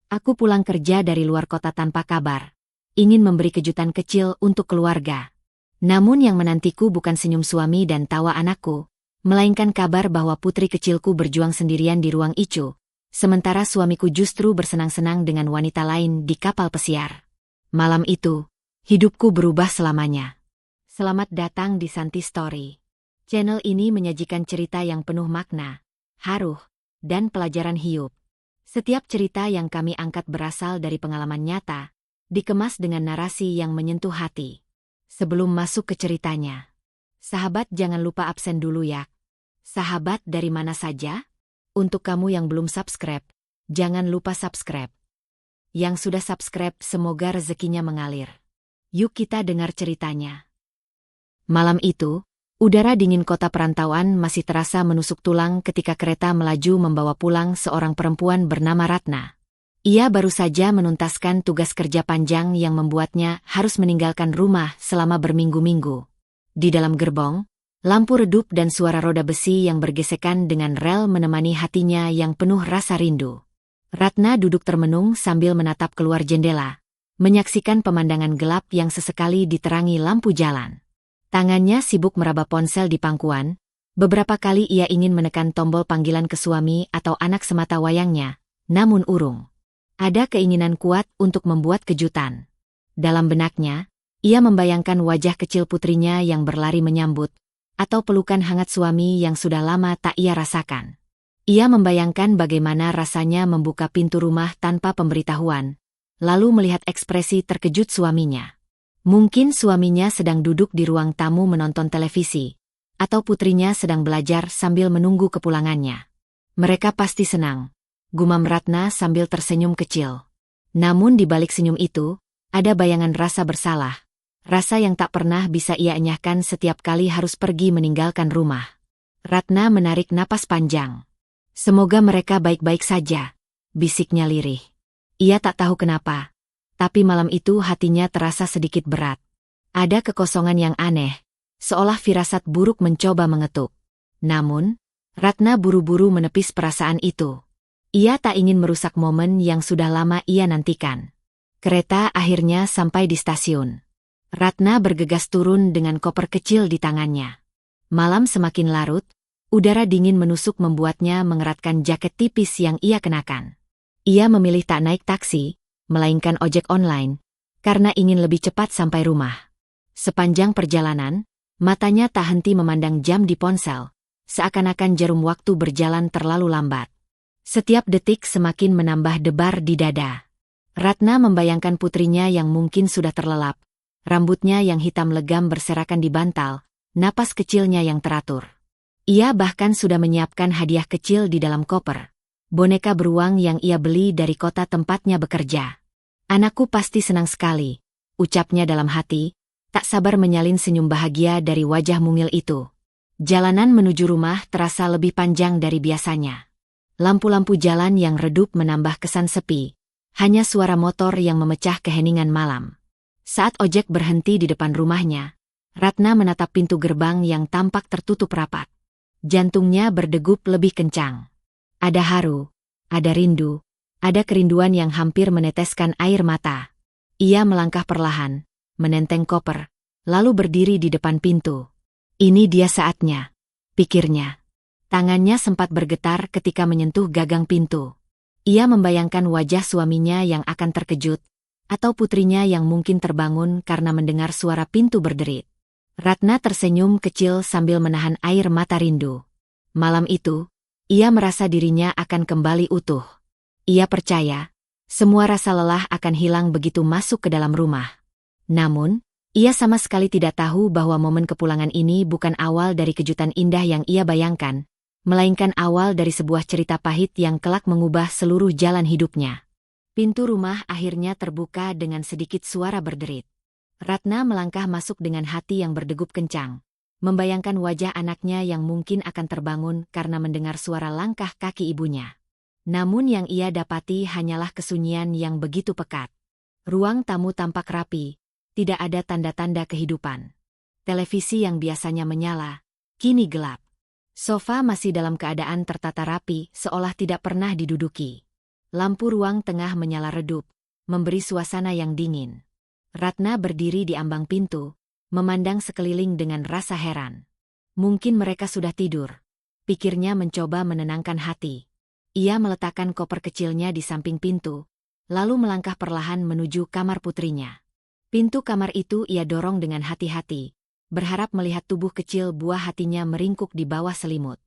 Aku pulang kerja dari luar kota tanpa kabar. Ingin memberi kejutan kecil untuk keluarga. Namun yang menantiku bukan senyum suami dan tawa anakku, melainkan kabar bahwa putri kecilku berjuang sendirian di ruang ICU, sementara suamiku justru bersenang-senang dengan wanita lain di kapal pesiar. Malam itu, hidupku berubah selamanya. Selamat datang di Santi Story. Channel ini menyajikan cerita yang penuh makna, haru, dan pelajaran hidup. Setiap cerita yang kami angkat berasal dari pengalaman nyata, dikemas dengan narasi yang menyentuh hati. Sebelum masuk ke ceritanya, sahabat jangan lupa absen dulu ya. Sahabat dari mana saja? Untuk kamu yang belum subscribe, jangan lupa subscribe. Yang sudah subscribe semoga rezekinya mengalir. Yuk kita dengar ceritanya. Malam itu, udara dingin kota perantauan masih terasa menusuk tulang ketika kereta melaju membawa pulang seorang perempuan bernama Ratna. Ia baru saja menuntaskan tugas kerja panjang yang membuatnya harus meninggalkan rumah selama berminggu-minggu. Di dalam gerbong, lampu redup dan suara roda besi yang bergesekan dengan rel menemani hatinya yang penuh rasa rindu. Ratna duduk termenung sambil menatap keluar jendela, menyaksikan pemandangan gelap yang sesekali diterangi lampu jalan. Tangannya sibuk meraba ponsel di pangkuan. Beberapa kali ia ingin menekan tombol panggilan ke suami atau anak semata wayangnya, namun urung. Ada keinginan kuat untuk membuat kejutan. Dalam benaknya, ia membayangkan wajah kecil putrinya yang berlari menyambut, atau pelukan hangat suami yang sudah lama tak ia rasakan. Ia membayangkan bagaimana rasanya membuka pintu rumah tanpa pemberitahuan, lalu melihat ekspresi terkejut suaminya. Mungkin suaminya sedang duduk di ruang tamu menonton televisi, atau putrinya sedang belajar sambil menunggu kepulangannya. Mereka pasti senang, gumam Ratna sambil tersenyum kecil. Namun di balik senyum itu, ada bayangan rasa bersalah. Rasa yang tak pernah bisa ia enyahkan setiap kali harus pergi meninggalkan rumah. Ratna menarik napas panjang. Semoga mereka baik-baik saja, bisiknya lirih. Ia tak tahu kenapa, tapi malam itu hatinya terasa sedikit berat. Ada kekosongan yang aneh, seolah firasat buruk mencoba mengetuk. Namun, Ratna buru-buru menepis perasaan itu. Ia tak ingin merusak momen yang sudah lama ia nantikan. Kereta akhirnya sampai di stasiun. Ratna bergegas turun dengan koper kecil di tangannya. Malam semakin larut, udara dingin menusuk membuatnya mengeratkan jaket tipis yang ia kenakan. Ia memilih tak naik taksi, melainkan ojek online, karena ingin lebih cepat sampai rumah. Sepanjang perjalanan, matanya tak henti memandang jam di ponsel, seakan-akan jarum waktu berjalan terlalu lambat. Setiap detik semakin menambah debar di dada. Ratna membayangkan putrinya yang mungkin sudah terlelap, rambutnya yang hitam legam berserakan di bantal, napas kecilnya yang teratur. Ia bahkan sudah menyiapkan hadiah kecil di dalam koper, boneka beruang yang ia beli dari kota tempatnya bekerja. Anakku pasti senang sekali, ucapnya dalam hati, tak sabar menyalin senyum bahagia dari wajah mungil itu. Jalanan menuju rumah terasa lebih panjang dari biasanya. Lampu-lampu jalan yang redup menambah kesan sepi, hanya suara motor yang memecah keheningan malam. Saat ojek berhenti di depan rumahnya, Ratna menatap pintu gerbang yang tampak tertutup rapat. Jantungnya berdegup lebih kencang. Ada haru, ada rindu, ada kerinduan yang hampir meneteskan air mata. Ia melangkah perlahan, menenteng koper, lalu berdiri di depan pintu. Ini dia saatnya, pikirnya. Tangannya sempat bergetar ketika menyentuh gagang pintu. Ia membayangkan wajah suaminya yang akan terkejut, atau putrinya yang mungkin terbangun karena mendengar suara pintu berderit. Ratna tersenyum kecil sambil menahan air mata rindu. Malam itu, ia merasa dirinya akan kembali utuh. Ia percaya, semua rasa lelah akan hilang begitu masuk ke dalam rumah. Namun, ia sama sekali tidak tahu bahwa momen kepulangan ini bukan awal dari kejutan indah yang ia bayangkan, melainkan awal dari sebuah cerita pahit yang kelak mengubah seluruh jalan hidupnya. Pintu rumah akhirnya terbuka dengan sedikit suara berderit. Ratna melangkah masuk dengan hati yang berdegup kencang, membayangkan wajah anaknya yang mungkin akan terbangun karena mendengar suara langkah kaki ibunya. Namun yang ia dapati hanyalah kesunyian yang begitu pekat. Ruang tamu tampak rapi, tidak ada tanda-tanda kehidupan. Televisi yang biasanya menyala, kini gelap. Sofa masih dalam keadaan tertata rapi, seolah tidak pernah diduduki. Lampu ruang tengah menyala redup, memberi suasana yang dingin. Ratna berdiri di ambang pintu, memandang sekeliling dengan rasa heran. Mungkin mereka sudah tidur. Pikirnya mencoba menenangkan hati. Ia meletakkan koper kecilnya di samping pintu, lalu melangkah perlahan menuju kamar putrinya. Pintu kamar itu ia dorong dengan hati-hati, berharap melihat tubuh kecil buah hatinya meringkuk di bawah selimut.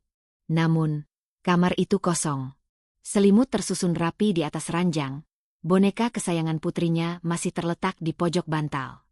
Namun, kamar itu kosong. Selimut tersusun rapi di atas ranjang, boneka kesayangan putrinya masih terletak di pojok bantal.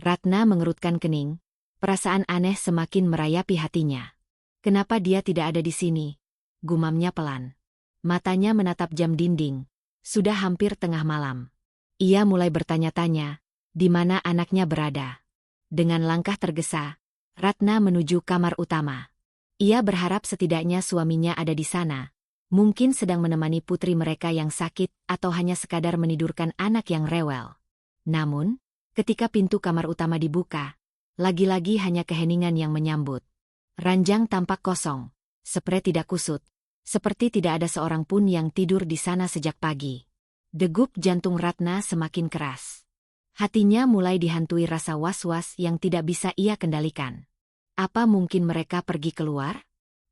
Ratna mengerutkan kening, perasaan aneh semakin merayapi hatinya. Kenapa dia tidak ada di sini? Gumamnya pelan. Matanya menatap jam dinding. Sudah hampir tengah malam. Ia mulai bertanya-tanya, di mana anaknya berada. Dengan langkah tergesa, Ratna menuju kamar utama. Ia berharap setidaknya suaminya ada di sana. Mungkin sedang menemani putri mereka yang sakit atau hanya sekadar menidurkan anak yang rewel. Namun, ketika pintu kamar utama dibuka, lagi-lagi hanya keheningan yang menyambut. Ranjang tampak kosong, sprei tidak kusut, seperti tidak ada seorang pun yang tidur di sana sejak pagi. Degup jantung Ratna semakin keras. Hatinya mulai dihantui rasa was-was yang tidak bisa ia kendalikan. Apa mungkin mereka pergi keluar?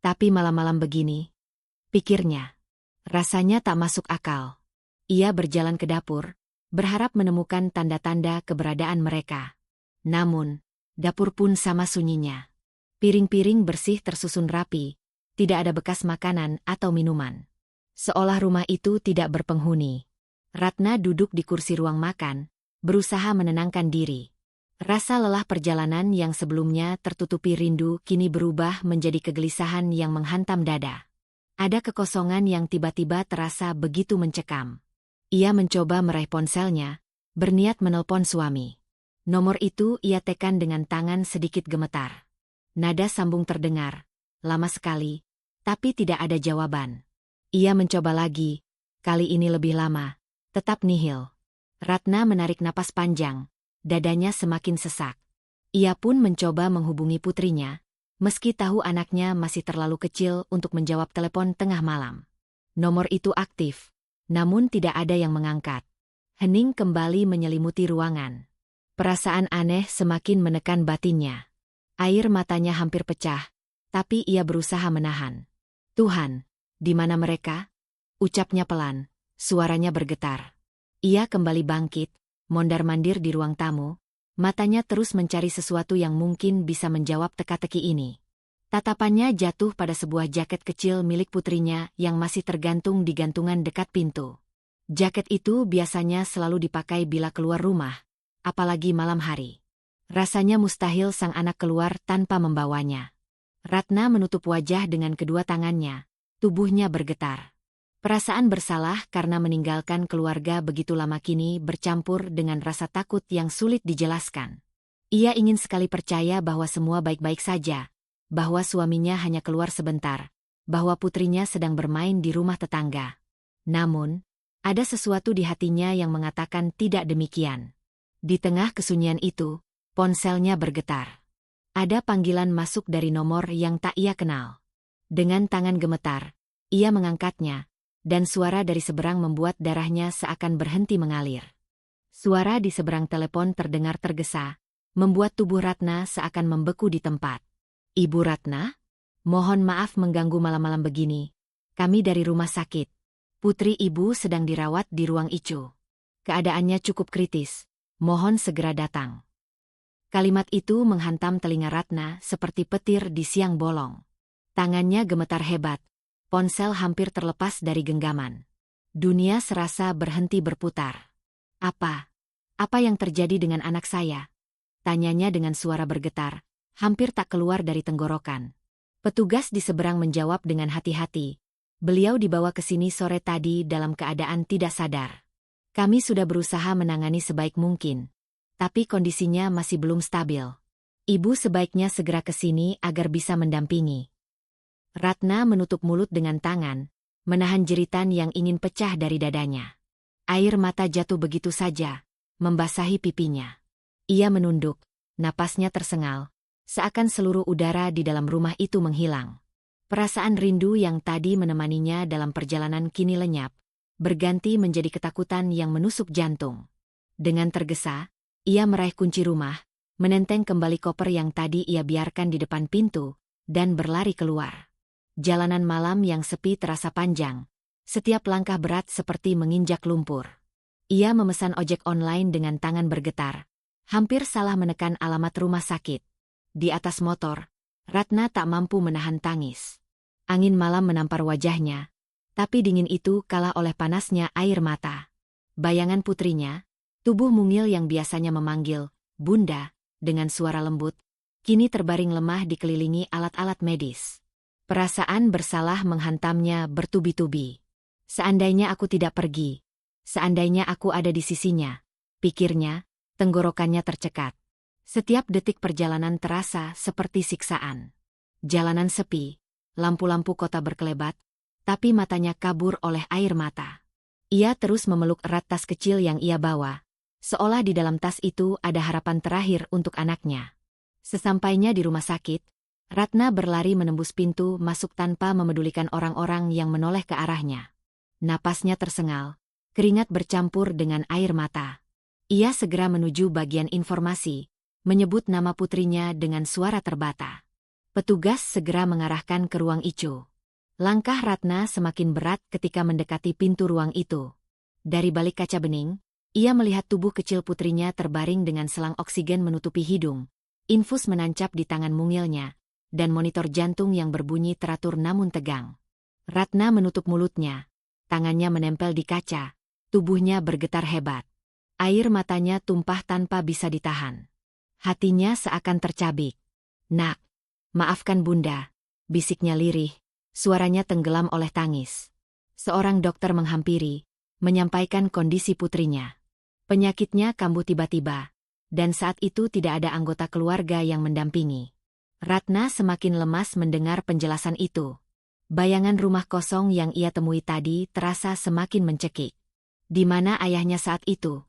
Tapi malam-malam begini, pikirnya. Rasanya tak masuk akal. Ia berjalan ke dapur, berharap menemukan tanda-tanda keberadaan mereka. Namun, dapur pun sama sunyinya. Piring-piring bersih tersusun rapi, tidak ada bekas makanan atau minuman. Seolah rumah itu tidak berpenghuni. Ratna duduk di kursi ruang makan, berusaha menenangkan diri. Rasa lelah perjalanan yang sebelumnya tertutupi rindu kini berubah menjadi kegelisahan yang menghantam dada. Ada kekosongan yang tiba-tiba terasa begitu mencekam. Ia mencoba meraih ponselnya, berniat menelpon suami. Nomor itu ia tekan dengan tangan sedikit gemetar. Nada sambung terdengar, lama sekali, tapi tidak ada jawaban. Ia mencoba lagi, kali ini lebih lama, tetap nihil. Ratna menarik napas panjang, dadanya semakin sesak. Ia pun mencoba menghubungi putrinya, meski tahu anaknya masih terlalu kecil untuk menjawab telepon tengah malam. Nomor itu aktif, namun tidak ada yang mengangkat. Hening kembali menyelimuti ruangan. Perasaan aneh semakin menekan batinnya. Air matanya hampir pecah, tapi ia berusaha menahan. Tuhan, di mana mereka? Ucapnya pelan, suaranya bergetar. Ia kembali bangkit, mondar-mandir di ruang tamu, matanya terus mencari sesuatu yang mungkin bisa menjawab teka-teki ini. Tatapannya jatuh pada sebuah jaket kecil milik putrinya yang masih tergantung di gantungan dekat pintu. Jaket itu biasanya selalu dipakai bila keluar rumah, apalagi malam hari. Rasanya mustahil sang anak keluar tanpa membawanya. Ratna menutup wajah dengan kedua tangannya, tubuhnya bergetar. Perasaan bersalah karena meninggalkan keluarga begitu lama kini bercampur dengan rasa takut yang sulit dijelaskan. Ia ingin sekali percaya bahwa semua baik-baik saja, bahwa suaminya hanya keluar sebentar, bahwa putrinya sedang bermain di rumah tetangga. Namun, ada sesuatu di hatinya yang mengatakan tidak demikian. Di tengah kesunyian itu, ponselnya bergetar. Ada panggilan masuk dari nomor yang tak ia kenal. Dengan tangan gemetar, ia mengangkatnya, dan suara dari seberang membuat darahnya seakan berhenti mengalir. Suara di seberang telepon terdengar tergesa, membuat tubuh Ratna seakan membeku di tempat. Ibu Ratna? Mohon maaf mengganggu malam-malam begini. Kami dari rumah sakit. Putri ibu sedang dirawat di ruang ICU. Keadaannya cukup kritis. Mohon segera datang. Kalimat itu menghantam telinga Ratna seperti petir di siang bolong. Tangannya gemetar hebat. Ponsel hampir terlepas dari genggaman. Dunia serasa berhenti berputar. Apa yang terjadi dengan anak saya? Tanyanya dengan suara bergetar, hampir tak keluar dari tenggorokan. Petugas di seberang menjawab dengan hati-hati. Beliau dibawa ke sini sore tadi dalam keadaan tidak sadar. Kami sudah berusaha menangani sebaik mungkin, tapi kondisinya masih belum stabil. Ibu sebaiknya segera ke sini agar bisa mendampingi. Ratna menutup mulut dengan tangan, menahan jeritan yang ingin pecah dari dadanya. Air mata jatuh begitu saja, membasahi pipinya. Ia menunduk, napasnya tersengal, seakan seluruh udara di dalam rumah itu menghilang. Perasaan rindu yang tadi menemaninya dalam perjalanan kini lenyap, berganti menjadi ketakutan yang menusuk jantung. Dengan tergesa, ia meraih kunci rumah, menenteng kembali koper yang tadi ia biarkan di depan pintu, dan berlari keluar. Jalanan malam yang sepi terasa panjang. Setiap langkah berat seperti menginjak lumpur. Ia memesan ojek online dengan tangan bergetar. Hampir salah menekan alamat rumah sakit. Di atas motor, Ratna tak mampu menahan tangis. Angin malam menampar wajahnya, tapi dingin itu kalah oleh panasnya air mata. Bayangan putrinya, tubuh mungil yang biasanya memanggil, "Bunda," dengan suara lembut, kini terbaring lemah dikelilingi alat-alat medis. Perasaan bersalah menghantamnya bertubi-tubi. Seandainya aku tidak pergi, seandainya aku ada di sisinya, pikirnya, tenggorokannya tercekat. Setiap detik perjalanan terasa seperti siksaan. Jalanan sepi, lampu-lampu kota berkelebat, tapi matanya kabur oleh air mata. Ia terus memeluk erat tas kecil yang ia bawa, seolah di dalam tas itu ada harapan terakhir untuk anaknya. Sesampainya di rumah sakit, Ratna berlari menembus pintu masuk tanpa memedulikan orang-orang yang menoleh ke arahnya. Napasnya tersengal, keringat bercampur dengan air mata. Ia segera menuju bagian informasi, menyebut nama putrinya dengan suara terbata. Petugas segera mengarahkan ke ruang ICU. Langkah Ratna semakin berat ketika mendekati pintu ruang itu. Dari balik kaca bening, ia melihat tubuh kecil putrinya terbaring dengan selang oksigen menutupi hidung, infus menancap di tangan mungilnya, dan monitor jantung yang berbunyi teratur namun tegang. Ratna menutup mulutnya, tangannya menempel di kaca, tubuhnya bergetar hebat. Air matanya tumpah tanpa bisa ditahan. Hatinya seakan tercabik. "Nak, maafkan Bunda," bisiknya lirih, suaranya tenggelam oleh tangis. Seorang dokter menghampiri, menyampaikan kondisi putrinya. Penyakitnya kambuh tiba-tiba, dan saat itu tidak ada anggota keluarga yang mendampingi. Ratna semakin lemas mendengar penjelasan itu. Bayangan rumah kosong yang ia temui tadi terasa semakin mencekik. Di mana ayahnya saat itu?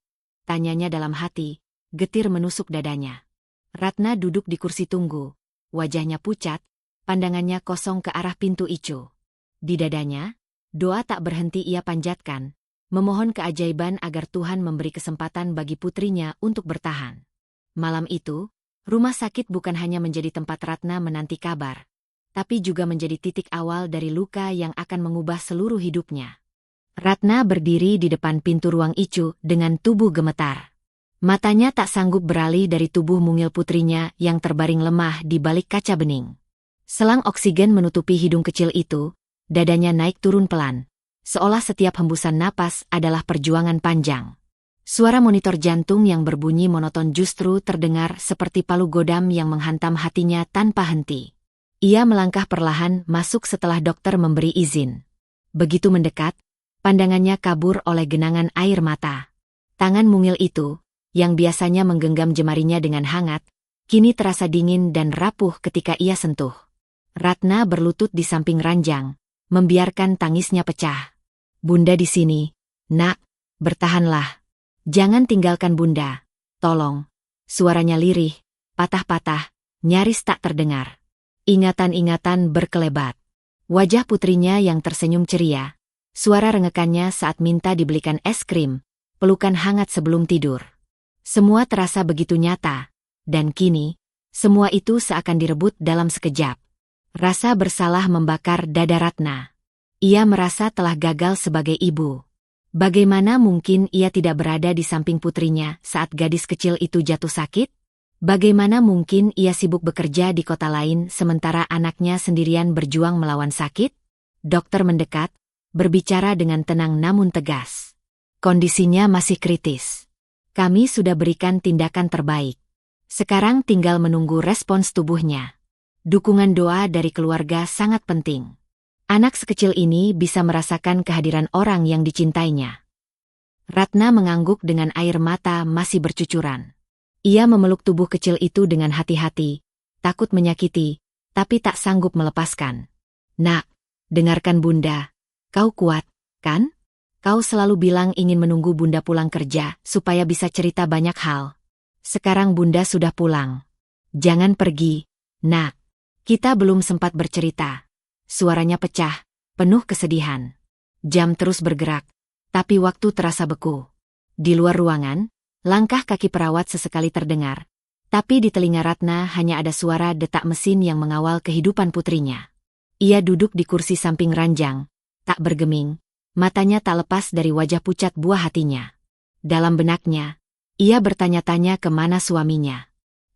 Tanyanya dalam hati, getir menusuk dadanya. Ratna duduk di kursi tunggu, wajahnya pucat, pandangannya kosong ke arah pintu ICU. Di dadanya, doa tak berhenti ia panjatkan, memohon keajaiban agar Tuhan memberi kesempatan bagi putrinya untuk bertahan. Malam itu, rumah sakit bukan hanya menjadi tempat Ratna menanti kabar, tapi juga menjadi titik awal dari luka yang akan mengubah seluruh hidupnya. Ratna berdiri di depan pintu ruang ICU dengan tubuh gemetar. Matanya tak sanggup beralih dari tubuh mungil putrinya yang terbaring lemah di balik kaca bening. Selang oksigen menutupi hidung kecil itu, dadanya naik turun pelan, seolah setiap hembusan napas adalah perjuangan panjang. Suara monitor jantung yang berbunyi monoton justru terdengar seperti palu godam yang menghantam hatinya tanpa henti. Ia melangkah perlahan masuk setelah dokter memberi izin. Begitu mendekat, pandangannya kabur oleh genangan air mata. Tangan mungil itu, yang biasanya menggenggam jemarinya dengan hangat, kini terasa dingin dan rapuh ketika ia sentuh. Ratna berlutut di samping ranjang, membiarkan tangisnya pecah. "Bunda di sini, Nak, bertahanlah. Jangan tinggalkan Bunda, tolong." Suaranya lirih, patah-patah, nyaris tak terdengar. Ingatan-ingatan berkelebat. Wajah putrinya yang tersenyum ceria, suara rengekannya saat minta dibelikan es krim, pelukan hangat sebelum tidur. Semua terasa begitu nyata, dan kini, semua itu seakan direbut dalam sekejap. Rasa bersalah membakar dada Ratna. Ia merasa telah gagal sebagai ibu. Bagaimana mungkin ia tidak berada di samping putrinya saat gadis kecil itu jatuh sakit? Bagaimana mungkin ia sibuk bekerja di kota lain sementara anaknya sendirian berjuang melawan sakit? Dokter mendekat, berbicara dengan tenang namun tegas. "Kondisinya masih kritis. Kami sudah berikan tindakan terbaik. Sekarang tinggal menunggu respons tubuhnya. Dukungan doa dari keluarga sangat penting. Anak sekecil ini bisa merasakan kehadiran orang yang dicintainya." Ratna mengangguk dengan air mata masih bercucuran. Ia memeluk tubuh kecil itu dengan hati-hati, takut menyakiti, tapi tak sanggup melepaskan. "Nak, dengarkan Bunda. Kau kuat, kan? Kau selalu bilang ingin menunggu Bunda pulang kerja supaya bisa cerita banyak hal. Sekarang Bunda sudah pulang. Jangan pergi, Nak. Kita belum sempat bercerita." Suaranya pecah, penuh kesedihan. Jam terus bergerak, Tapi waktu terasa beku. Di luar ruangan, langkah kaki perawat sesekali terdengar. Tapi di telinga Ratna hanya ada suara detak mesin yang mengawal kehidupan putrinya. Ia duduk di kursi samping ranjang, tak bergeming, matanya tak lepas dari wajah pucat buah hatinya. Dalam benaknya, ia bertanya-tanya kemana suaminya.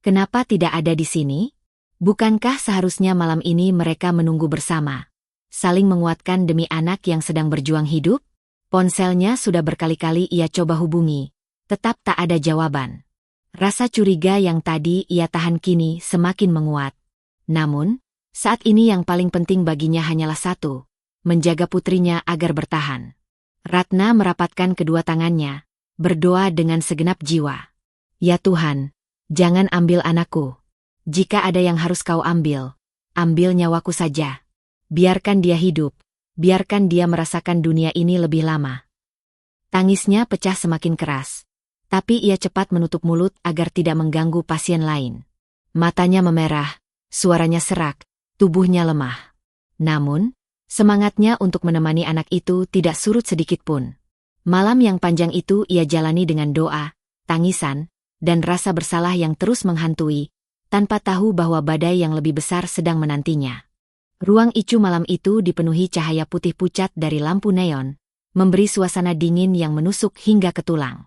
Kenapa tidak ada di sini? Bukankah seharusnya malam ini mereka menunggu bersama, saling menguatkan demi anak yang sedang berjuang hidup? Ponselnya sudah berkali-kali ia coba hubungi, tetap tak ada jawaban. Rasa curiga yang tadi ia tahan kini semakin menguat. Namun, saat ini yang paling penting baginya hanyalah satu, menjaga putrinya agar bertahan. Ratna merapatkan kedua tangannya, berdoa dengan segenap jiwa. Ya Tuhan, jangan ambil anakku. Jika ada yang harus kau ambil, ambil nyawaku saja. Biarkan dia hidup, biarkan dia merasakan dunia ini lebih lama. Tangisnya pecah semakin keras, tapi ia cepat menutup mulut agar tidak mengganggu pasien lain. Matanya memerah, suaranya serak, tubuhnya lemah. Namun, semangatnya untuk menemani anak itu tidak surut sedikitpun. Malam yang panjang itu ia jalani dengan doa, tangisan, dan rasa bersalah yang terus menghantui, tanpa tahu bahwa badai yang lebih besar sedang menantinya. Ruang icu malam itu dipenuhi cahaya putih pucat dari lampu neon, memberi suasana dingin yang menusuk hingga ke tulang.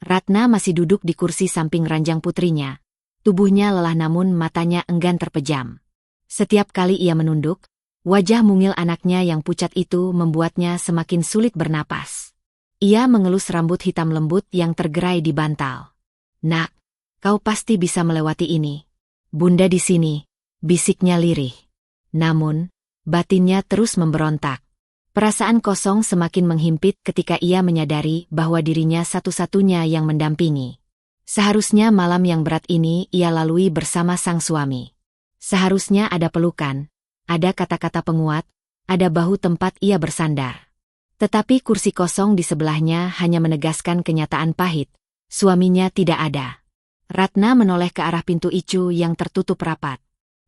Ratna masih duduk di kursi samping ranjang putrinya. Tubuhnya lelah namun matanya enggan terpejam. Setiap kali ia menunduk, wajah mungil anaknya yang pucat itu membuatnya semakin sulit bernapas. Ia mengelus rambut hitam lembut yang tergerai di bantal. Nak, kau pasti bisa melewati ini. Bunda di sini, bisiknya lirih. Namun, batinnya terus memberontak. Perasaan kosong semakin menghimpit ketika ia menyadari bahwa dirinya satu-satunya yang mendampingi. Seharusnya malam yang berat ini ia lalui bersama sang suami. Seharusnya ada pelukan, ada kata-kata penguat, ada bahu tempat ia bersandar. Tetapi kursi kosong di sebelahnya hanya menegaskan kenyataan pahit, suaminya tidak ada. Ratna menoleh ke arah pintu icu yang tertutup rapat.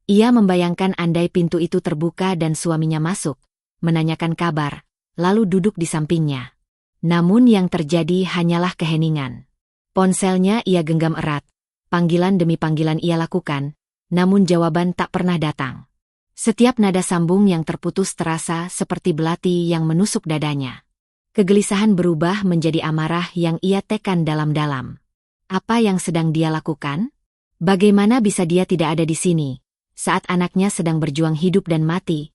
Ia membayangkan andai pintu itu terbuka dan suaminya masuk, menanyakan kabar, lalu duduk di sampingnya. Namun yang terjadi hanyalah keheningan. Ponselnya ia genggam erat, panggilan demi panggilan ia lakukan, namun jawaban tak pernah datang. Setiap nada sambung yang terputus terasa seperti belati yang menusuk dadanya. Kegelisahan berubah menjadi amarah yang ia tekan dalam-dalam. Apa yang sedang dia lakukan? Bagaimana bisa dia tidak ada di sini, saat anaknya sedang berjuang hidup dan mati?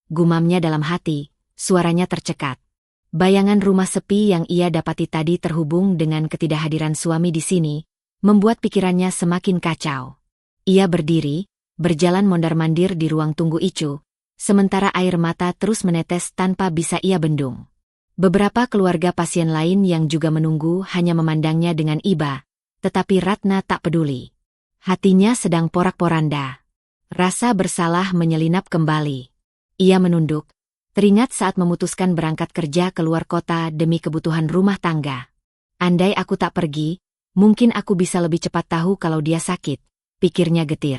Gumamnya dalam hati, suaranya tercekat. Bayangan rumah sepi yang ia dapati tadi terhubung dengan ketidakhadiran suami di sini, membuat pikirannya semakin kacau. Ia berdiri, berjalan mondar-mandir di ruang tunggu icu, sementara air mata terus menetes tanpa bisa ia bendung. Beberapa keluarga pasien lain yang juga menunggu hanya memandangnya dengan iba, tetapi Ratna tak peduli. Hatinya sedang porak-poranda. Rasa bersalah menyelinap kembali. Ia menunduk, teringat saat memutuskan berangkat kerja ke luar kota demi kebutuhan rumah tangga. Andai aku tak pergi, mungkin aku bisa lebih cepat tahu kalau dia sakit, pikirnya getir.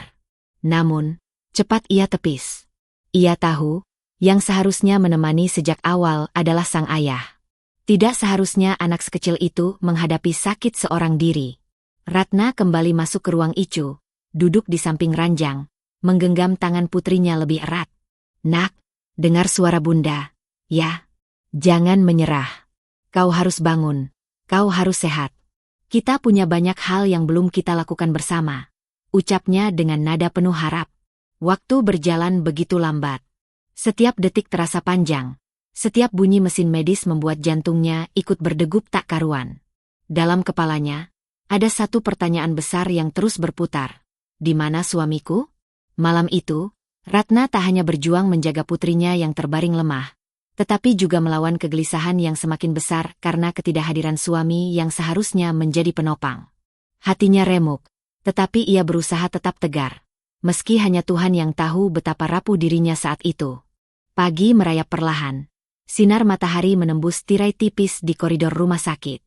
Namun, cepat ia tepis. Ia tahu, yang seharusnya menemani sejak awal adalah sang ayah. Tidak seharusnya anak sekecil itu menghadapi sakit seorang diri. Ratna kembali masuk ke ruang icu, duduk di samping ranjang, menggenggam tangan putrinya lebih erat. Nak, dengar suara bunda. Ya, jangan menyerah. Kau harus bangun. Kau harus sehat. Kita punya banyak hal yang belum kita lakukan bersama, ucapnya dengan nada penuh harap. Waktu berjalan begitu lambat. Setiap detik terasa panjang. Setiap bunyi mesin medis membuat jantungnya ikut berdegup tak karuan. Dalam kepalanya, ada satu pertanyaan besar yang terus berputar. Di mana suamiku? Malam itu, Ratna tak hanya berjuang menjaga putrinya yang terbaring lemah, tetapi juga melawan kegelisahan yang semakin besar karena ketidakhadiran suami yang seharusnya menjadi penopang. Hatinya remuk, tetapi ia berusaha tetap tegar, meski hanya Tuhan yang tahu betapa rapuh dirinya saat itu. Pagi merayap perlahan. Sinar matahari menembus tirai tipis di koridor rumah sakit.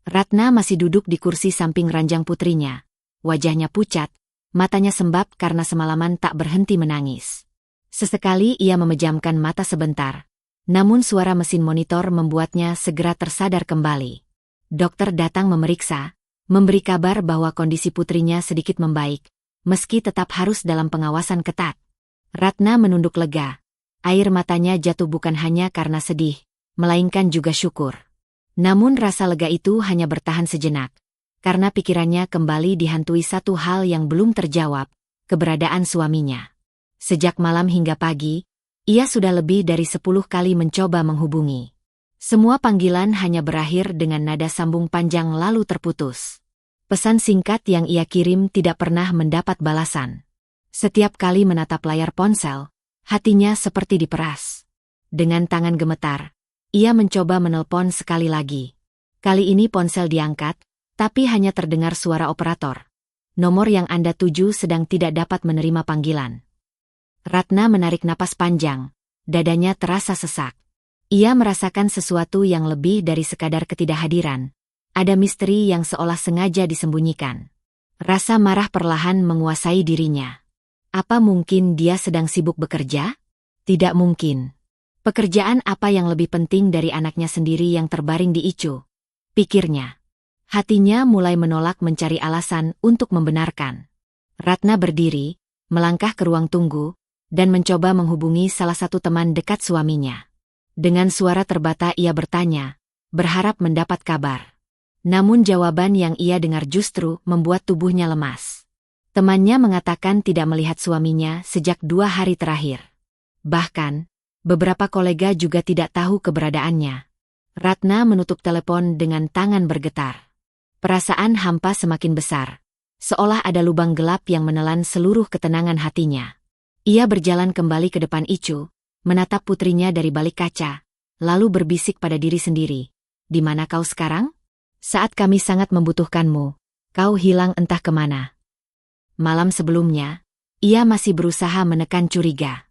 Ratna masih duduk di kursi samping ranjang putrinya. Wajahnya pucat, matanya sembab karena semalaman tak berhenti menangis. Sesekali ia memejamkan mata sebentar, Namun suara mesin monitor membuatnya segera tersadar kembali. Dokter datang memeriksa, memberi kabar bahwa kondisi putrinya sedikit membaik, meski tetap harus dalam pengawasan ketat. Ratna menunduk lega. Air matanya jatuh bukan hanya karena sedih, melainkan juga syukur. Namun rasa lega itu hanya bertahan sejenak, karena pikirannya kembali dihantui satu hal yang belum terjawab, keberadaan suaminya. Sejak malam hingga pagi, ia sudah lebih dari 10 kali mencoba menghubungi. Semua panggilan hanya berakhir dengan nada sambung panjang lalu terputus. Pesan singkat yang ia kirim tidak pernah mendapat balasan. Setiap kali menatap layar ponsel, hatinya seperti diperas. Dengan tangan gemetar, ia mencoba menelpon sekali lagi. Kali ini ponsel diangkat, tapi hanya terdengar suara operator. Nomor yang Anda tuju sedang tidak dapat menerima panggilan. Ratna menarik napas panjang, dadanya terasa sesak. Ia merasakan sesuatu yang lebih dari sekadar ketidakhadiran. Ada misteri yang seolah sengaja disembunyikan. Rasa marah perlahan menguasai dirinya. Apa mungkin dia sedang sibuk bekerja? Tidak mungkin. Pekerjaan apa yang lebih penting dari anaknya sendiri yang terbaring di ICU? Pikirnya. Hatinya mulai menolak mencari alasan untuk membenarkan. Ratna berdiri, melangkah ke ruang tunggu, dan mencoba menghubungi salah satu teman dekat suaminya. Dengan suara terbata ia bertanya, berharap mendapat kabar. Namun jawaban yang ia dengar justru membuat tubuhnya lemas. Temannya mengatakan tidak melihat suaminya sejak 2 hari terakhir. Bahkan, beberapa kolega juga tidak tahu keberadaannya. Ratna menutup telepon dengan tangan bergetar. Perasaan hampa semakin besar, seolah ada lubang gelap yang menelan seluruh ketenangan hatinya. Ia berjalan kembali ke depan ICU, menatap putrinya dari balik kaca, lalu berbisik pada diri sendiri. Di mana kau sekarang? Saat kami sangat membutuhkanmu, kau hilang entah kemana. Malam sebelumnya, ia masih berusaha menekan curiga.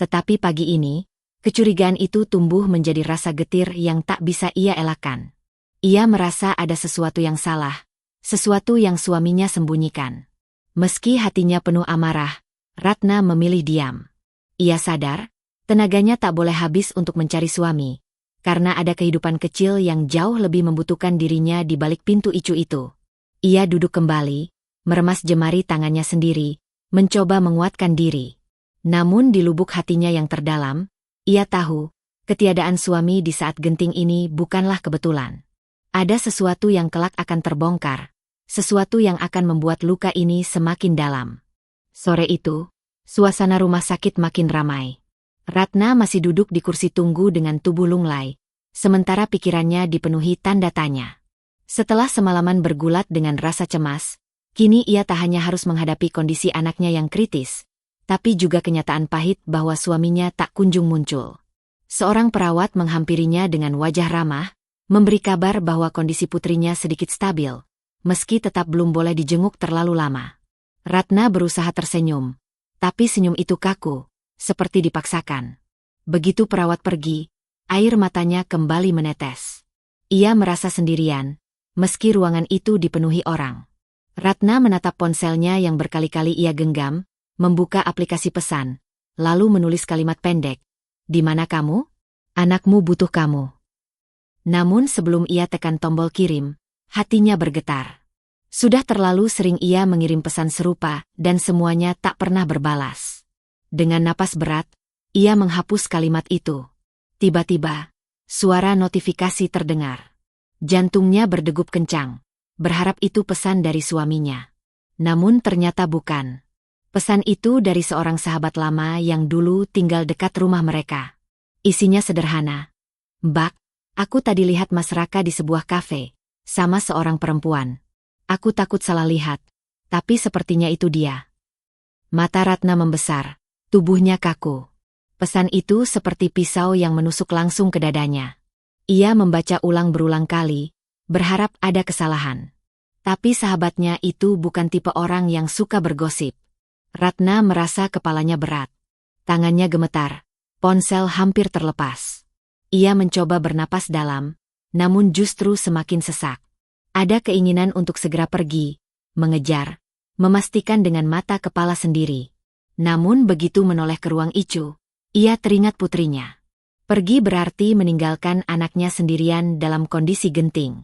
Tetapi pagi ini, kecurigaan itu tumbuh menjadi rasa getir yang tak bisa ia elakkan. Ia merasa ada sesuatu yang salah, sesuatu yang suaminya sembunyikan. Meski hatinya penuh amarah, Ratna memilih diam. Ia sadar, tenaganya tak boleh habis untuk mencari suami, karena ada kehidupan kecil yang jauh lebih membutuhkan dirinya di balik pintu ICU itu. Ia duduk kembali, meremas jemari tangannya sendiri, mencoba menguatkan diri. Namun di lubuk hatinya yang terdalam, ia tahu, ketiadaan suami di saat genting ini bukanlah kebetulan. Ada sesuatu yang kelak akan terbongkar, sesuatu yang akan membuat luka ini semakin dalam. Sore itu, suasana rumah sakit makin ramai. Ratna masih duduk di kursi tunggu dengan tubuh lunglai, sementara pikirannya dipenuhi tanda tanya. Setelah semalaman bergulat dengan rasa cemas, kini ia tak hanya harus menghadapi kondisi anaknya yang kritis, tapi juga kenyataan pahit bahwa suaminya tak kunjung muncul. Seorang perawat menghampirinya dengan wajah ramah, memberi kabar bahwa kondisi putrinya sedikit stabil, meski tetap belum boleh dijenguk terlalu lama. Ratna berusaha tersenyum, tapi senyum itu kaku, seperti dipaksakan. Begitu perawat pergi, air matanya kembali menetes. Ia merasa sendirian, meski ruangan itu dipenuhi orang. Ratna menatap ponselnya yang berkali-kali ia genggam, membuka aplikasi pesan, lalu menulis kalimat pendek. Di mana kamu? Anakmu butuh kamu. Namun sebelum ia tekan tombol kirim, hatinya bergetar. Sudah terlalu sering ia mengirim pesan serupa dan semuanya tak pernah berbalas. Dengan napas berat, ia menghapus kalimat itu. Tiba-tiba, suara notifikasi terdengar. Jantungnya berdegup kencang, berharap itu pesan dari suaminya. Namun ternyata bukan. Pesan itu dari seorang sahabat lama yang dulu tinggal dekat rumah mereka. Isinya sederhana. Mbak, aku tadi lihat Mas Raka di sebuah kafe, sama seorang perempuan. Aku takut salah lihat, tapi sepertinya itu dia. Mata Ratna membesar, tubuhnya kaku. Pesan itu seperti pisau yang menusuk langsung ke dadanya. Ia membaca ulang berulang kali, berharap ada kesalahan. Tapi sahabatnya itu bukan tipe orang yang suka bergosip. Ratna merasa kepalanya berat. Tangannya gemetar, ponsel hampir terlepas. Ia mencoba bernapas dalam, namun justru semakin sesak. Ada keinginan untuk segera pergi, mengejar, memastikan dengan mata kepala sendiri. Namun begitu menoleh ke ruang ICU, ia teringat putrinya. Pergi berarti meninggalkan anaknya sendirian dalam kondisi genting.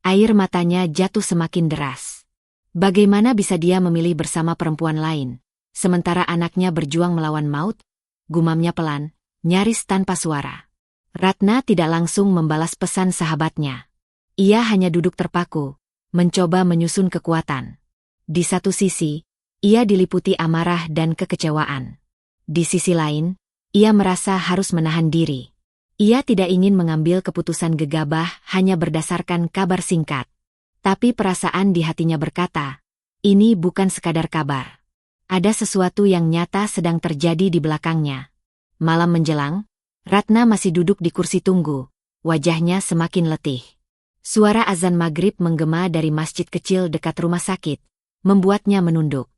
Air matanya jatuh semakin deras. Bagaimana bisa dia memilih bersama perempuan lain, sementara anaknya berjuang melawan maut? Gumamnya pelan, nyaris tanpa suara. Ratna tidak langsung membalas pesan sahabatnya. Ia hanya duduk terpaku, mencoba menyusun kekuatan. Di satu sisi, ia diliputi amarah dan kekecewaan. Di sisi lain, ia merasa harus menahan diri. Ia tidak ingin mengambil keputusan gegabah hanya berdasarkan kabar singkat. Tapi perasaan di hatinya berkata, ini bukan sekadar kabar. Ada sesuatu yang nyata sedang terjadi di belakangnya. Malam menjelang, Ratna masih duduk di kursi tunggu, wajahnya semakin letih. Suara azan maghrib menggema dari masjid kecil dekat rumah sakit, membuatnya menunduk.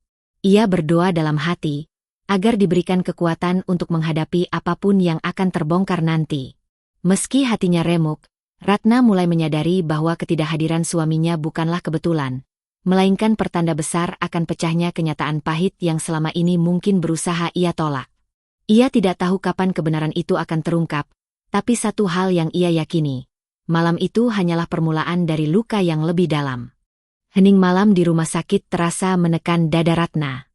Ia berdoa dalam hati, agar diberikan kekuatan untuk menghadapi apapun yang akan terbongkar nanti. Meski hatinya remuk, Ratna mulai menyadari bahwa ketidakhadiran suaminya bukanlah kebetulan, melainkan pertanda besar akan pecahnya kenyataan pahit yang selama ini mungkin berusaha ia tolak. Ia tidak tahu kapan kebenaran itu akan terungkap, tapi satu hal yang ia yakini, malam itu hanyalah permulaan dari luka yang lebih dalam. Hening malam di rumah sakit terasa menekan dada Ratna.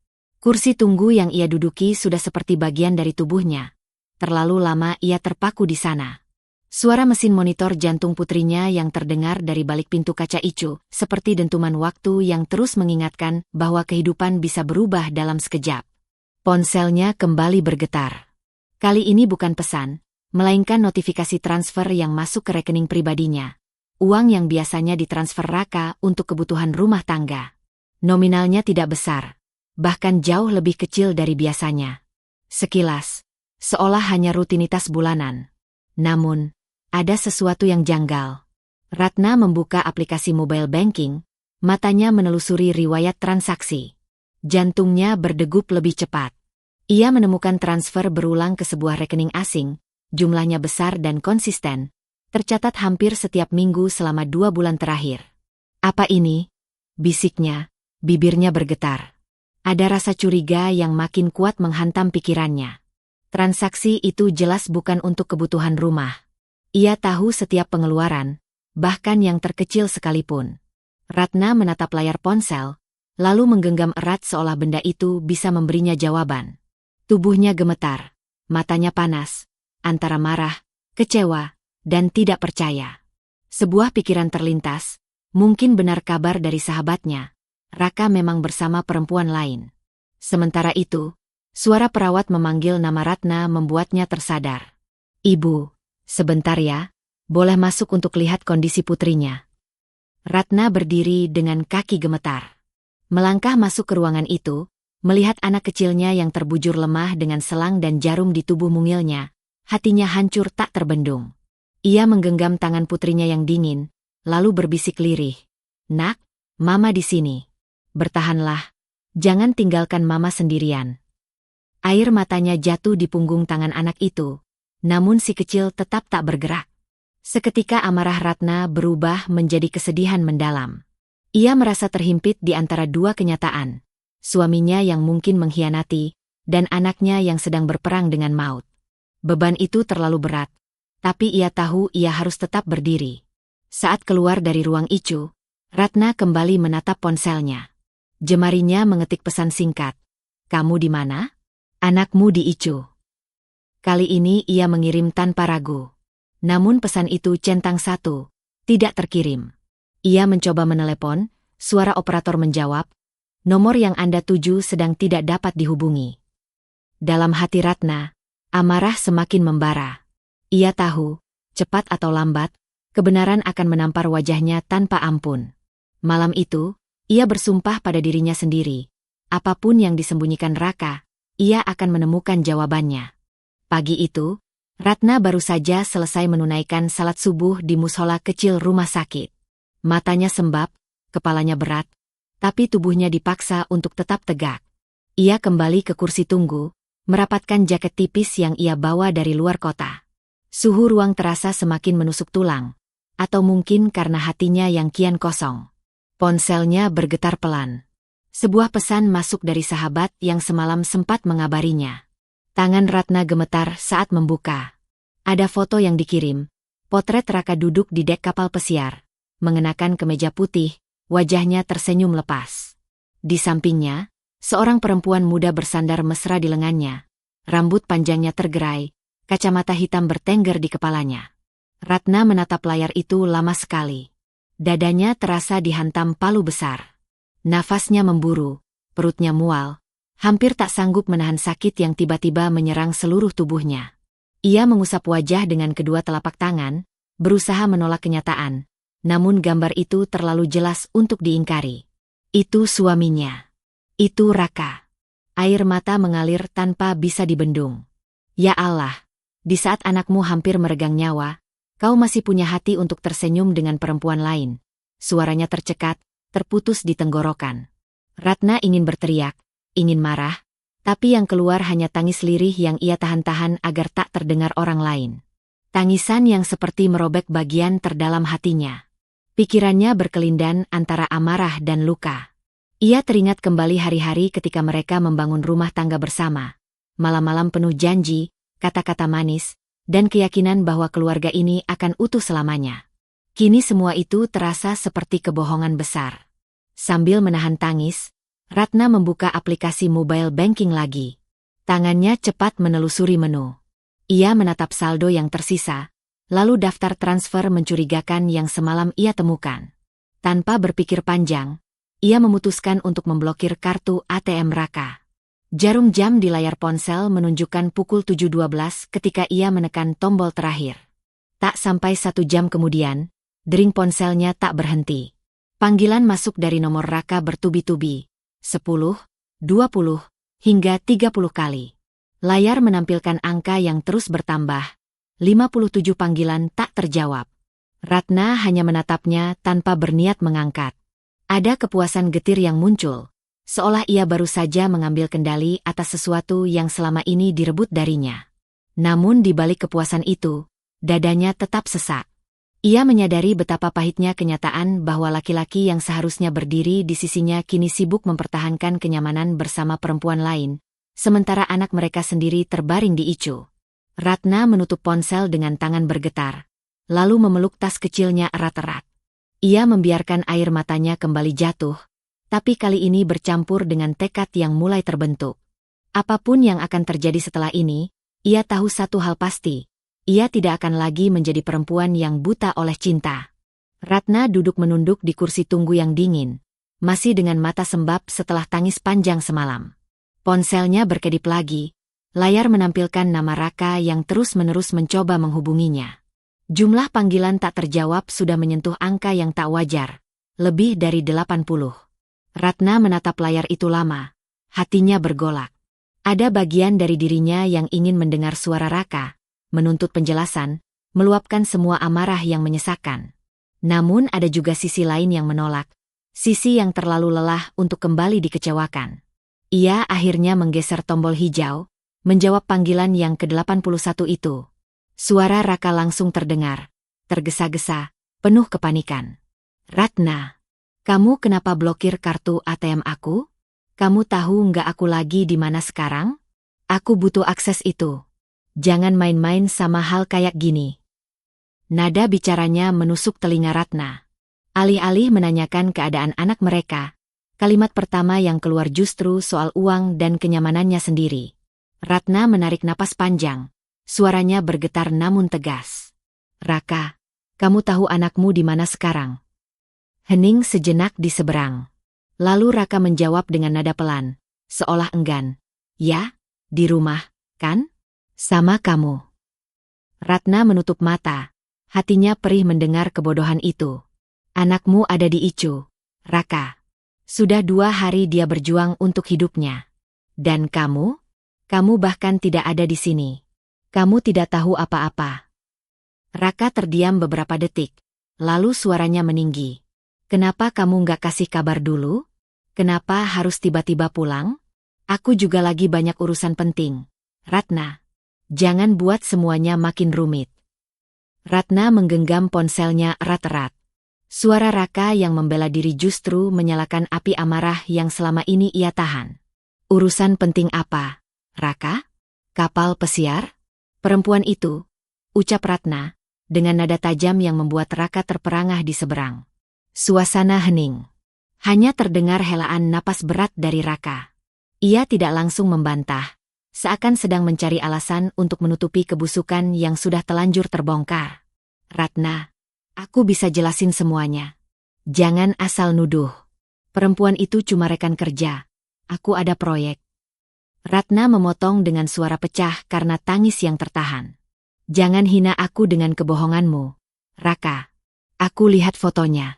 Kursi tunggu yang ia duduki sudah seperti bagian dari tubuhnya. Terlalu lama ia terpaku di sana. Suara mesin monitor jantung putrinya yang terdengar dari balik pintu kaca icu, seperti dentuman waktu yang terus mengingatkan bahwa kehidupan bisa berubah dalam sekejap. Ponselnya kembali bergetar. Kali ini bukan pesan, melainkan notifikasi transfer yang masuk ke rekening pribadinya. Uang yang biasanya ditransfer Raka untuk kebutuhan rumah tangga. Nominalnya tidak besar, bahkan jauh lebih kecil dari biasanya. Sekilas, seolah hanya rutinitas bulanan. Namun, ada sesuatu yang janggal. Ratna membuka aplikasi mobile banking, matanya menelusuri riwayat transaksi. Jantungnya berdegup lebih cepat. Ia menemukan transfer berulang ke sebuah rekening asing, jumlahnya besar dan konsisten, tercatat hampir setiap minggu selama 2 bulan terakhir. Apa ini? Bisiknya, bibirnya bergetar. Ada rasa curiga yang makin kuat menghantam pikirannya. Transaksi itu jelas bukan untuk kebutuhan rumah. Ia tahu setiap pengeluaran, bahkan yang terkecil sekalipun. Ratna menatap layar ponsel, lalu menggenggam erat seolah benda itu bisa memberinya jawaban. Tubuhnya gemetar, matanya panas, antara marah, kecewa, dan tidak percaya. Sebuah pikiran terlintas, mungkin benar kabar dari sahabatnya. Raka memang bersama perempuan lain. Sementara itu, suara perawat memanggil nama Ratna membuatnya tersadar. Ibu, sebentar ya, boleh masuk untuk lihat kondisi putrinya. Ratna berdiri dengan kaki gemetar. Melangkah masuk ke ruangan itu, melihat anak kecilnya yang terbujur lemah dengan selang dan jarum di tubuh mungilnya, hatinya hancur tak terbendung. Ia menggenggam tangan putrinya yang dingin, lalu berbisik lirih. Nak, Mama di sini. Bertahanlah, jangan tinggalkan Mama sendirian. Air matanya jatuh di punggung tangan anak itu, namun si kecil tetap tak bergerak. Seketika amarah Ratna berubah menjadi kesedihan mendalam. Ia merasa terhimpit di antara dua kenyataan, suaminya yang mungkin mengkhianati, dan anaknya yang sedang berperang dengan maut. Beban itu terlalu berat, tapi ia tahu ia harus tetap berdiri. Saat keluar dari ruang icu, Ratna kembali menatap ponselnya. Jemarinya mengetik pesan singkat. Kamu di mana? Anakmu di icu. Kali ini ia mengirim tanpa ragu. Namun pesan itu centang satu, tidak terkirim. Ia mencoba menelepon, suara operator menjawab, nomor yang Anda tuju sedang tidak dapat dihubungi. Dalam hati Ratna, amarah semakin membara. Ia tahu, cepat atau lambat, kebenaran akan menampar wajahnya tanpa ampun. Malam itu, ia bersumpah pada dirinya sendiri. Apapun yang disembunyikan Raka, ia akan menemukan jawabannya. Pagi itu, Ratna baru saja selesai menunaikan salat subuh di mushola kecil rumah sakit. Matanya sembab, kepalanya berat, tapi tubuhnya dipaksa untuk tetap tegak. Ia kembali ke kursi tunggu, merapatkan jaket tipis yang ia bawa dari luar kota. Suhu ruang terasa semakin menusuk tulang, atau mungkin karena hatinya yang kian kosong. Ponselnya bergetar pelan. Sebuah pesan masuk dari sahabat yang semalam sempat mengabarinya. Tangan Ratna gemetar saat membuka. Ada foto yang dikirim. Potret Raka duduk di dek kapal pesiar, mengenakan kemeja putih, wajahnya tersenyum lepas. Di sampingnya, seorang perempuan muda bersandar mesra di lengannya. Rambut panjangnya tergerai, kacamata hitam bertengger di kepalanya. Ratna menatap layar itu lama sekali. Dadanya terasa dihantam palu besar. Nafasnya memburu, perutnya mual, hampir tak sanggup menahan sakit yang tiba-tiba menyerang seluruh tubuhnya. Ia mengusap wajah dengan kedua telapak tangan, berusaha menolak kenyataan, namun gambar itu terlalu jelas untuk diingkari. Itu suaminya. Itu Raka. Air mata mengalir tanpa bisa dibendung. Ya Allah, di saat anakmu hampir meregang nyawa, kau masih punya hati untuk tersenyum dengan perempuan lain. Suaranya tercekat, terputus di tenggorokan. Ratna ingin berteriak, ingin marah, tapi yang keluar hanya tangis lirih yang ia tahan-tahan agar tak terdengar orang lain. Tangisan yang seperti merobek bagian terdalam hatinya. Pikirannya berkelindan antara amarah dan luka. Ia teringat kembali hari-hari ketika mereka membangun rumah tangga bersama. Malam-malam penuh janji, kata-kata manis, dan keyakinan bahwa keluarga ini akan utuh selamanya. Kini semua itu terasa seperti kebohongan besar. Sambil menahan tangis, Ratna membuka aplikasi mobile banking lagi. Tangannya cepat menelusuri menu. Ia menatap saldo yang tersisa, lalu daftar transfer mencurigakan yang semalam ia temukan. Tanpa berpikir panjang, ia memutuskan untuk memblokir kartu ATM Raka. Jarum jam di layar ponsel menunjukkan pukul 7.12 ketika ia menekan tombol terakhir. Tak sampai 1 jam kemudian, dering ponselnya tak berhenti. Panggilan masuk dari nomor Raka bertubi-tubi. 10, 20, hingga 30 kali. Layar menampilkan angka yang terus bertambah. 57 panggilan tak terjawab. Ratna hanya menatapnya tanpa berniat mengangkat. Ada kepuasan getir yang muncul, seolah ia baru saja mengambil kendali atas sesuatu yang selama ini direbut darinya. Namun di balik kepuasan itu, dadanya tetap sesak. Ia menyadari betapa pahitnya kenyataan bahwa laki-laki yang seharusnya berdiri di sisinya kini sibuk mempertahankan kenyamanan bersama perempuan lain, sementara anak mereka sendiri terbaring di icu. Ratna menutup ponsel dengan tangan bergetar, lalu memeluk tas kecilnya erat-erat. Ia membiarkan air matanya kembali jatuh, tapi kali ini bercampur dengan tekad yang mulai terbentuk. Apapun yang akan terjadi setelah ini, ia tahu satu hal pasti. Ia tidak akan lagi menjadi perempuan yang buta oleh cinta. Ratna duduk menunduk di kursi tunggu yang dingin, masih dengan mata sembab setelah tangis panjang semalam. Ponselnya berkedip lagi, layar menampilkan nama Raka yang terus-menerus mencoba menghubunginya. Jumlah panggilan tak terjawab sudah menyentuh angka yang tak wajar, lebih dari 80. Ratna menatap layar itu lama, hatinya bergolak. Ada bagian dari dirinya yang ingin mendengar suara Raka, menuntut penjelasan, meluapkan semua amarah yang menyesakkan. Namun ada juga sisi lain yang menolak, sisi yang terlalu lelah untuk kembali dikecewakan. Ia akhirnya menggeser tombol hijau, menjawab panggilan yang ke-81 itu. Suara Raka langsung terdengar, tergesa-gesa, penuh kepanikan. Ratna, kamu kenapa blokir kartu ATM aku? Kamu tahu nggak aku lagi di mana sekarang? Aku butuh akses itu. Jangan main-main sama hal kayak gini. Nada bicaranya menusuk telinga Ratna. Alih-alih menanyakan keadaan anak mereka, kalimat pertama yang keluar justru soal uang dan kenyamanannya sendiri. Ratna menarik napas panjang, suaranya bergetar namun tegas. Raka, kamu tahu anakmu di mana sekarang? Hening sejenak di seberang. Lalu Raka menjawab dengan nada pelan, seolah enggan. Ya, di rumah, kan? Sama kamu. Ratna menutup mata, hatinya perih mendengar kebodohan itu. Anakmu ada di icu, Raka. Sudah 2 hari dia berjuang untuk hidupnya. Dan kamu? Kamu bahkan tidak ada di sini. Kamu tidak tahu apa-apa. Raka terdiam beberapa detik, lalu suaranya meninggi. Kenapa kamu nggak kasih kabar dulu? Kenapa harus tiba-tiba pulang? Aku juga lagi banyak urusan penting. Ratna, jangan buat semuanya makin rumit. Ratna menggenggam ponselnya erat-erat. Suara Raka yang membela diri justru menyalakan api amarah yang selama ini ia tahan. Urusan penting apa, Raka? Kapal pesiar? Perempuan itu? ucap Ratna, dengan nada tajam yang membuat Raka terperangah di seberang. Suasana hening. Hanya terdengar helaan napas berat dari Raka. Ia tidak langsung membantah, seakan sedang mencari alasan untuk menutupi kebusukan yang sudah telanjur terbongkar. Ratna, aku bisa jelasin semuanya. Jangan asal nuduh. Perempuan itu cuma rekan kerja. Aku ada proyek. Ratna memotong dengan suara pecah karena tangis yang tertahan. Jangan hina aku dengan kebohonganmu, Raka. Aku lihat fotonya.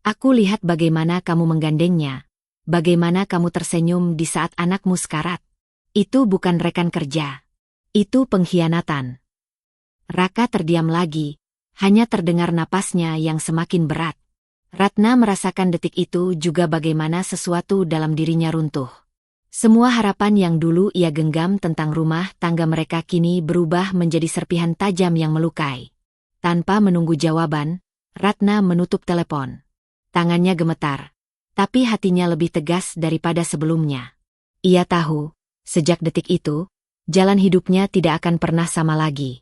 Aku lihat bagaimana kamu menggandengnya. Bagaimana kamu tersenyum di saat anakmu sekarat. Itu bukan rekan kerja. Itu pengkhianatan. Raka terdiam lagi, hanya terdengar napasnya yang semakin berat. Ratna merasakan detik itu juga bagaimana sesuatu dalam dirinya runtuh. Semua harapan yang dulu ia genggam tentang rumah tangga mereka kini berubah menjadi serpihan tajam yang melukai. Tanpa menunggu jawaban, Ratna menutup telepon. Tangannya gemetar, tapi hatinya lebih tegas daripada sebelumnya. Ia tahu, sejak detik itu, jalan hidupnya tidak akan pernah sama lagi.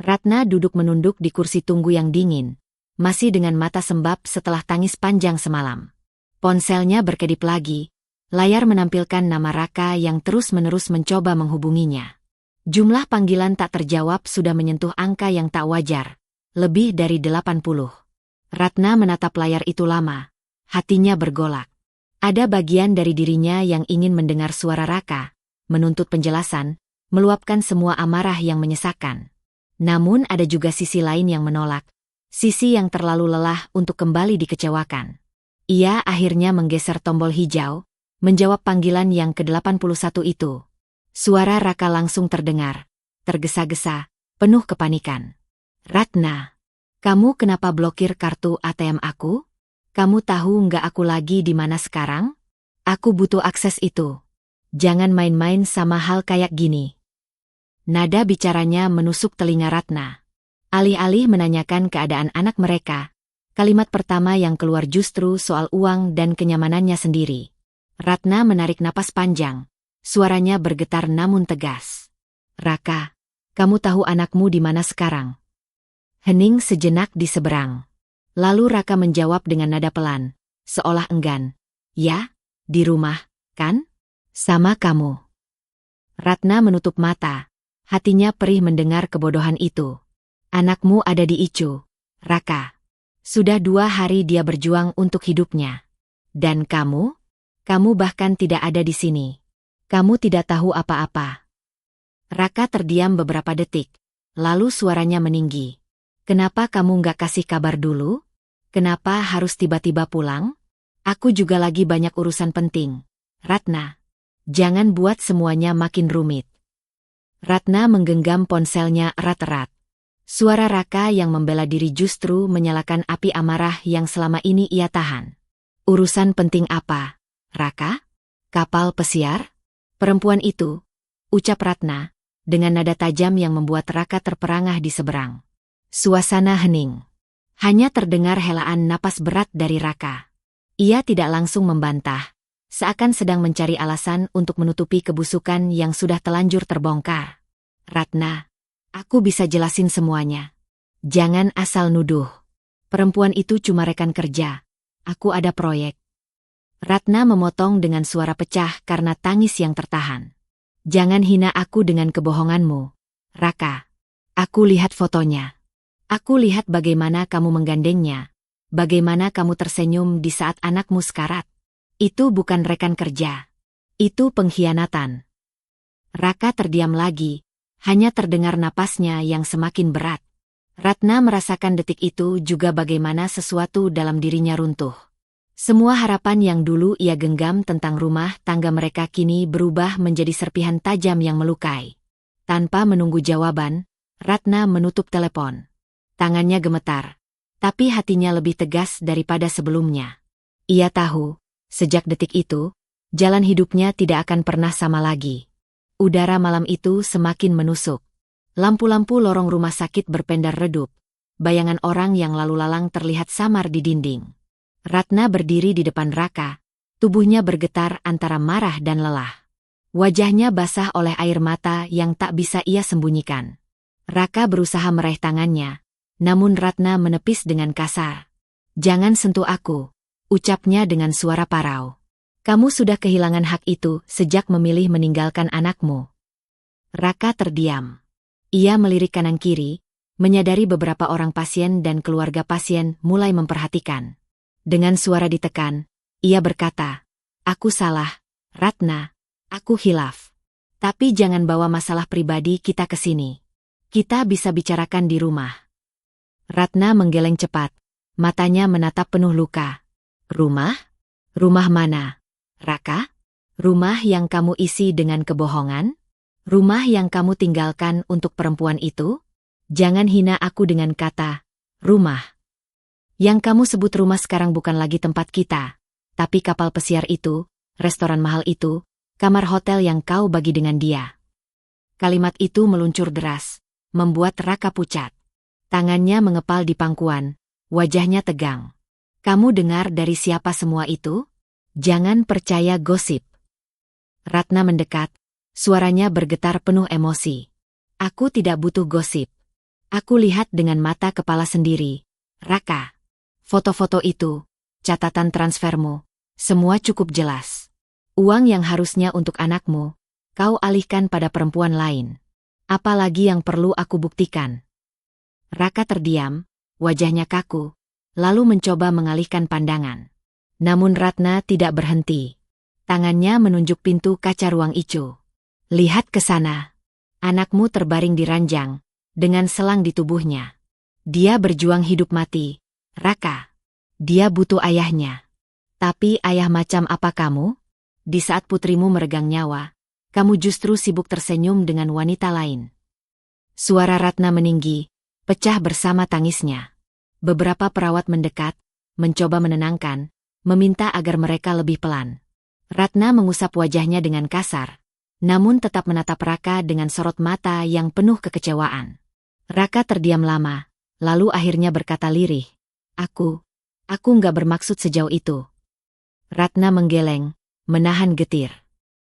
Ratna duduk menunduk di kursi tunggu yang dingin, masih dengan mata sembab setelah tangis panjang semalam. Ponselnya berkedip lagi. Layar menampilkan nama Raka yang terus-menerus mencoba menghubunginya. Jumlah panggilan tak terjawab sudah menyentuh angka yang tak wajar, lebih dari 80. Ratna menatap layar itu lama, hatinya bergolak. Ada bagian dari dirinya yang ingin mendengar suara Raka, menuntut penjelasan, meluapkan semua amarah yang menyesakan. Namun ada juga sisi lain yang menolak, sisi yang terlalu lelah untuk kembali dikecewakan. Ia akhirnya menggeser tombol hijau, menjawab panggilan yang ke-81 itu. Suara Raka langsung terdengar, tergesa-gesa, penuh kepanikan. Ratna, kamu kenapa blokir kartu ATM aku? Kamu tahu nggak aku lagi di mana sekarang? Aku butuh akses itu. Jangan main-main sama hal kayak gini. Nada bicaranya menusuk telinga Ratna. Alih-alih menanyakan keadaan anak mereka, kalimat pertama yang keluar justru soal uang dan kenyamanannya sendiri. Ratna menarik napas panjang. Suaranya bergetar namun tegas. Raka, kamu tahu anakmu di mana sekarang? Hening sejenak di seberang. Lalu Raka menjawab dengan nada pelan, seolah enggan. Ya, di rumah, kan? Sama kamu. Ratna menutup mata. Hatinya perih mendengar kebodohan itu. Anakmu ada di Icu, Raka. Sudah 2 hari dia berjuang untuk hidupnya. Dan kamu? Kamu bahkan tidak ada di sini. Kamu tidak tahu apa-apa. Raka terdiam beberapa detik, lalu suaranya meninggi. Kenapa kamu nggak kasih kabar dulu? Kenapa harus tiba-tiba pulang? Aku juga lagi banyak urusan penting. Ratna, jangan buat semuanya makin rumit. Ratna menggenggam ponselnya erat-erat. Suara Raka yang membela diri justru menyalakan api amarah yang selama ini ia tahan. Urusan penting apa? Raka? Kapal pesiar? Perempuan itu, ucap Ratna, dengan nada tajam yang membuat Raka terperangah di seberang. Suasana hening. Hanya terdengar helaan napas berat dari Raka. Ia tidak langsung membantah, seakan sedang mencari alasan untuk menutupi kebusukan yang sudah telanjur terbongkar. Ratna, aku bisa jelasin semuanya. Jangan asal nuduh. Perempuan itu cuma rekan kerja. Aku ada proyek. Ratna memotong dengan suara pecah karena tangis yang tertahan. Jangan hina aku dengan kebohonganmu, Raka. Aku lihat fotonya. Aku lihat bagaimana kamu menggandengnya. Bagaimana kamu tersenyum di saat anakmu sekarat. Itu bukan rekan kerja. Itu pengkhianatan. Raka terdiam lagi, hanya terdengar napasnya yang semakin berat. Ratna merasakan detik itu juga bagaimana sesuatu dalam dirinya runtuh. Semua harapan yang dulu ia genggam tentang rumah tangga mereka kini berubah menjadi serpihan tajam yang melukai. Tanpa menunggu jawaban, Ratna menutup telepon. Tangannya gemetar, tapi hatinya lebih tegas daripada sebelumnya. Ia tahu, sejak detik itu, jalan hidupnya tidak akan pernah sama lagi. Udara malam itu semakin menusuk. Lampu-lampu lorong rumah sakit berpendar redup. Bayangan orang yang lalu lalang terlihat samar di dinding. Ratna berdiri di depan Raka, tubuhnya bergetar antara marah dan lelah. Wajahnya basah oleh air mata yang tak bisa ia sembunyikan. Raka berusaha meraih tangannya, namun Ratna menepis dengan kasar. "Jangan sentuh aku," ucapnya dengan suara parau. "Kamu sudah kehilangan hak itu sejak memilih meninggalkan anakmu." Raka terdiam. Ia melirik kanan-kiri, menyadari beberapa orang pasien dan keluarga pasien mulai memperhatikan. Dengan suara ditekan, ia berkata, "Aku salah, Ratna, aku hilaf. Tapi jangan bawa masalah pribadi kita ke sini. Kita bisa bicarakan di rumah." Ratna menggeleng cepat, matanya menatap penuh luka. "Rumah? Rumah mana, Raka? Rumah yang kamu isi dengan kebohongan? Rumah yang kamu tinggalkan untuk perempuan itu? Jangan hina aku dengan kata rumah. Yang kamu sebut rumah sekarang bukan lagi tempat kita, tapi kapal pesiar itu, restoran mahal itu, kamar hotel yang kau bagi dengan dia." Kalimat itu meluncur deras, membuat Raka pucat. Tangannya mengepal di pangkuan, wajahnya tegang. "Kamu dengar dari siapa semua itu? Jangan percaya gosip." Ratna mendekat, suaranya bergetar penuh emosi. "Aku tidak butuh gosip. Aku lihat dengan mata kepala sendiri, Raka. Foto-foto itu, catatan transfermu, semua cukup jelas. Uang yang harusnya untuk anakmu, kau alihkan pada perempuan lain. Apalagi yang perlu aku buktikan?" Raka terdiam, wajahnya kaku, lalu mencoba mengalihkan pandangan. Namun Ratna tidak berhenti. Tangannya menunjuk pintu kaca ruang Icu. "Lihat ke sana. Anakmu terbaring di ranjang, dengan selang di tubuhnya. Dia berjuang hidup mati, Raka. Dia butuh ayahnya. Tapi ayah macam apa kamu? Di saat putrimu meregang nyawa, kamu justru sibuk tersenyum dengan wanita lain." Suara Ratna meninggi, pecah bersama tangisnya. Beberapa perawat mendekat, mencoba menenangkan, meminta agar mereka lebih pelan. Ratna mengusap wajahnya dengan kasar, namun tetap menatap Raka dengan sorot mata yang penuh kekecewaan. Raka terdiam lama, lalu akhirnya berkata lirih, Aku nggak bermaksud sejauh itu." Ratna menggeleng, menahan getir.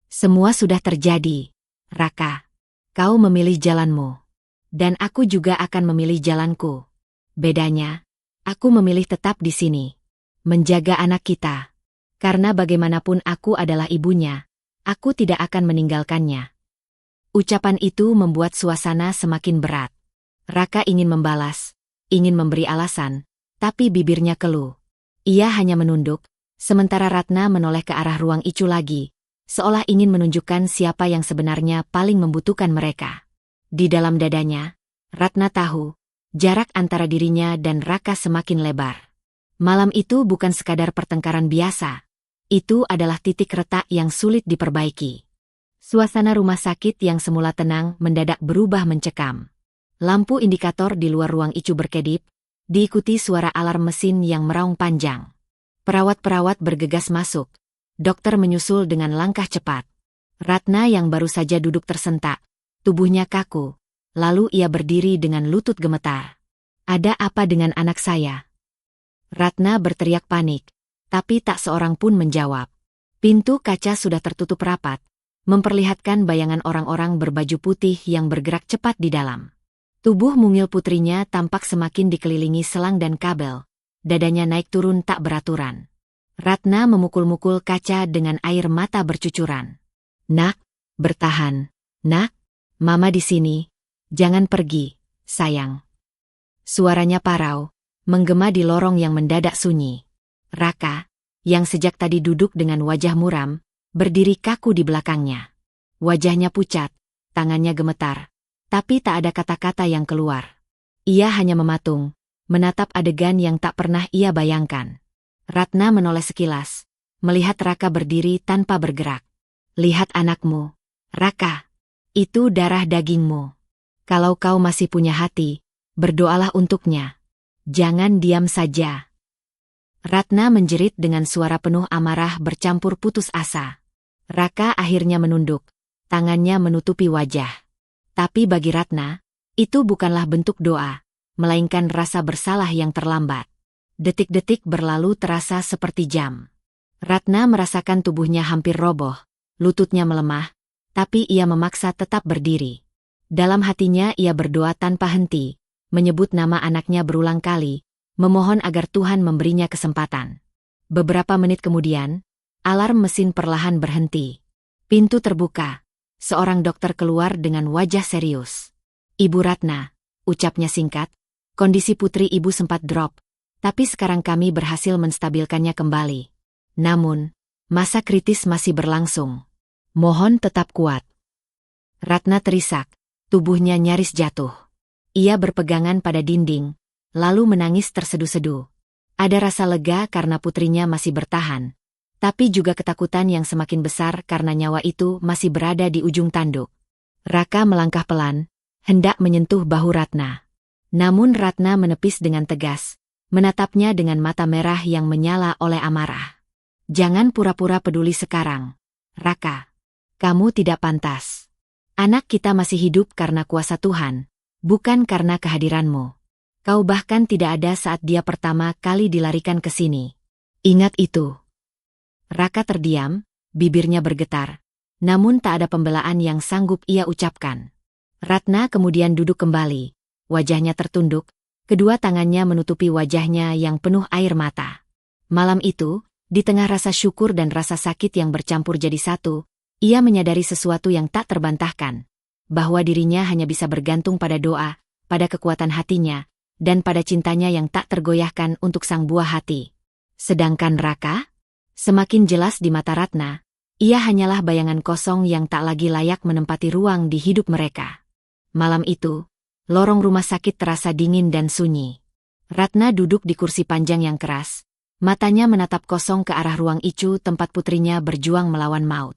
"Semua sudah terjadi, Raka. Kau memilih jalanmu. Dan aku juga akan memilih jalanku. Bedanya, aku memilih tetap di sini. Menjaga anak kita. Karena bagaimanapun aku adalah ibunya, aku tidak akan meninggalkannya." Ucapan itu membuat suasana semakin berat. Raka ingin membalas, ingin memberi alasan, tapi bibirnya keluh. Ia hanya menunduk, sementara Ratna menoleh ke arah ruang Icu lagi, seolah ingin menunjukkan siapa yang sebenarnya paling membutuhkan mereka. Di dalam dadanya, Ratna tahu, jarak antara dirinya dan Raka semakin lebar. Malam itu bukan sekadar pertengkaran biasa. Itu adalah titik retak yang sulit diperbaiki. Suasana rumah sakit yang semula tenang mendadak berubah mencekam. Lampu indikator di luar ruang Icu berkedip, diikuti suara alarm mesin yang meraung panjang. Perawat-perawat bergegas masuk. Dokter menyusul dengan langkah cepat. Ratna yang baru saja duduk tersentak, tubuhnya kaku. Lalu ia berdiri dengan lutut gemetar. "Ada apa dengan anak saya?" Ratna berteriak panik, tapi tak seorang pun menjawab. Pintu kaca sudah tertutup rapat, memperlihatkan bayangan orang-orang berbaju putih yang bergerak cepat di dalam. Tubuh mungil putrinya tampak semakin dikelilingi selang dan kabel. Dadanya naik turun tak beraturan. Ratna memukul-mukul kaca dengan air mata bercucuran. "Nak, bertahan. Nak, Mama di sini. Jangan pergi, sayang." Suaranya parau, menggema di lorong yang mendadak sunyi. Raka, yang sejak tadi duduk dengan wajah muram, berdiri kaku di belakangnya. Wajahnya pucat, tangannya gemetar. Tapi tak ada kata-kata yang keluar. Ia hanya mematung, menatap adegan yang tak pernah ia bayangkan. Ratna menoleh sekilas, melihat Raka berdiri tanpa bergerak. "Lihat anakmu, Raka. Itu darah dagingmu. Kalau kau masih punya hati, berdoalah untuknya. Jangan diam saja." Ratna menjerit dengan suara penuh amarah bercampur putus asa. Raka akhirnya menunduk, tangannya menutupi wajah. Tapi bagi Ratna, itu bukanlah bentuk doa, melainkan rasa bersalah yang terlambat. Detik-detik berlalu terasa seperti jam. Ratna merasakan tubuhnya hampir roboh, lututnya melemah, tapi ia memaksa tetap berdiri. Dalam hatinya ia berdoa tanpa henti, menyebut nama anaknya berulang kali, memohon agar Tuhan memberinya kesempatan. Beberapa menit kemudian, alarm mesin perlahan berhenti. Pintu terbuka. Seorang dokter keluar dengan wajah serius. "Ibu Ratna," ucapnya singkat, "kondisi putri ibu sempat drop, tapi sekarang kami berhasil menstabilkannya kembali. Namun, masa kritis masih berlangsung. Mohon tetap kuat." Ratna terisak, tubuhnya nyaris jatuh. Ia berpegangan pada dinding, lalu menangis tersedu-sedu. Ada rasa lega karena putrinya masih bertahan, tapi juga ketakutan yang semakin besar karena nyawa itu masih berada di ujung tanduk. Raka melangkah pelan, hendak menyentuh bahu Ratna. Namun Ratna menepis dengan tegas, menatapnya dengan mata merah yang menyala oleh amarah. "Jangan pura-pura peduli sekarang, Raka. Kamu tidak pantas. Anak kita masih hidup karena kuasa Tuhan, bukan karena kehadiranmu. Kau bahkan tidak ada saat dia pertama kali dilarikan ke sini. Ingat itu." Raka terdiam, bibirnya bergetar. Namun tak ada pembelaan yang sanggup ia ucapkan. Ratna kemudian duduk kembali. Wajahnya tertunduk, kedua tangannya menutupi wajahnya yang penuh air mata. Malam itu, di tengah rasa syukur dan rasa sakit yang bercampur jadi satu, ia menyadari sesuatu yang tak terbantahkan. Bahwa dirinya hanya bisa bergantung pada doa, pada kekuatan hatinya, dan pada cintanya yang tak tergoyahkan untuk sang buah hati. Sedangkan Raka? Semakin jelas di mata Ratna, ia hanyalah bayangan kosong yang tak lagi layak menempati ruang di hidup mereka. Malam itu, lorong rumah sakit terasa dingin dan sunyi. Ratna duduk di kursi panjang yang keras, matanya menatap kosong ke arah ruang icu tempat putrinya berjuang melawan maut.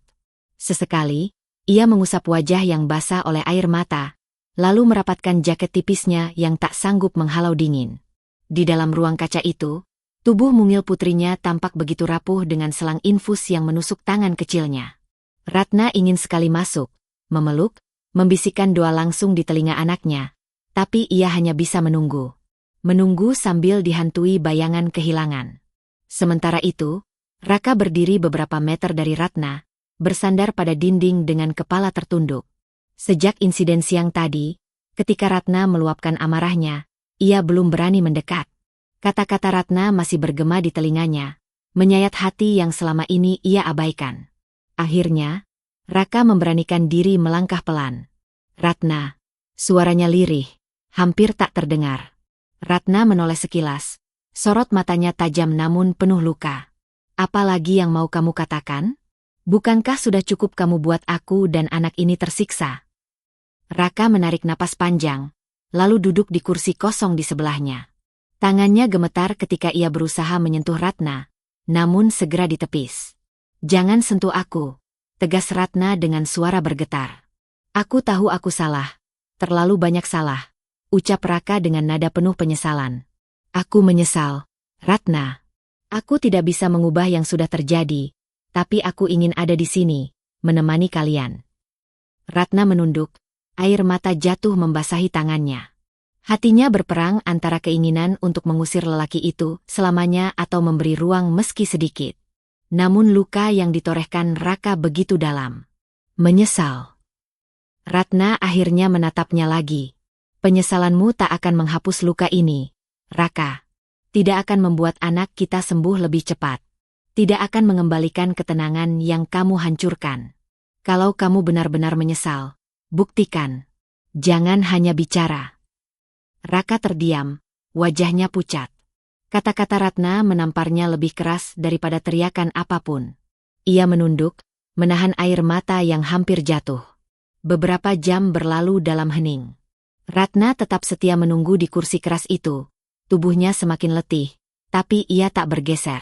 Sesekali, ia mengusap wajah yang basah oleh air mata, lalu merapatkan jaket tipisnya yang tak sanggup menghalau dingin. Di dalam ruang kaca itu, tubuh mungil putrinya tampak begitu rapuh dengan selang infus yang menusuk tangan kecilnya. Ratna ingin sekali masuk, memeluk, membisikkan doa langsung di telinga anaknya, tapi ia hanya bisa menunggu. Menunggu sambil dihantui bayangan kehilangan. Sementara itu, Raka berdiri beberapa meter dari Ratna, bersandar pada dinding dengan kepala tertunduk. Sejak insiden siang tadi, ketika Ratna meluapkan amarahnya, ia belum berani mendekat. Kata-kata Ratna masih bergema di telinganya, menyayat hati yang selama ini ia abaikan. Akhirnya, Raka memberanikan diri melangkah pelan. "Ratna." Suaranya lirih, hampir tak terdengar. Ratna menoleh sekilas, sorot matanya tajam namun penuh luka. "Apa lagi yang mau kamu katakan? Bukankah sudah cukup kamu buat aku dan anak ini tersiksa?" Raka menarik napas panjang, lalu duduk di kursi kosong di sebelahnya. Tangannya gemetar ketika ia berusaha menyentuh Ratna, namun segera ditepis. "Jangan sentuh aku," tegas Ratna dengan suara bergetar. "Aku tahu aku salah, terlalu banyak salah," ucap Raka dengan nada penuh penyesalan. "Aku menyesal, Ratna. Aku tidak bisa mengubah yang sudah terjadi, tapi aku ingin ada di sini, menemani kalian." Ratna menunduk, air mata jatuh membasahi tangannya. Hatinya berperang antara keinginan untuk mengusir lelaki itu selamanya atau memberi ruang meski sedikit. Namun luka yang ditorehkan Raka begitu dalam. Menyesal. Ratna akhirnya menatapnya lagi. "Penyesalanmu tak akan menghapus luka ini, Raka. Tidak akan membuat anak kita sembuh lebih cepat. Tidak akan mengembalikan ketenangan yang kamu hancurkan. Kalau kamu benar-benar menyesal, buktikan. Jangan hanya bicara." Raka terdiam, wajahnya pucat. Kata-kata Ratna menamparnya lebih keras daripada teriakan apapun. Ia menunduk, menahan air mata yang hampir jatuh. Beberapa jam berlalu dalam hening. Ratna tetap setia menunggu di kursi keras itu. Tubuhnya semakin letih, tapi ia tak bergeser.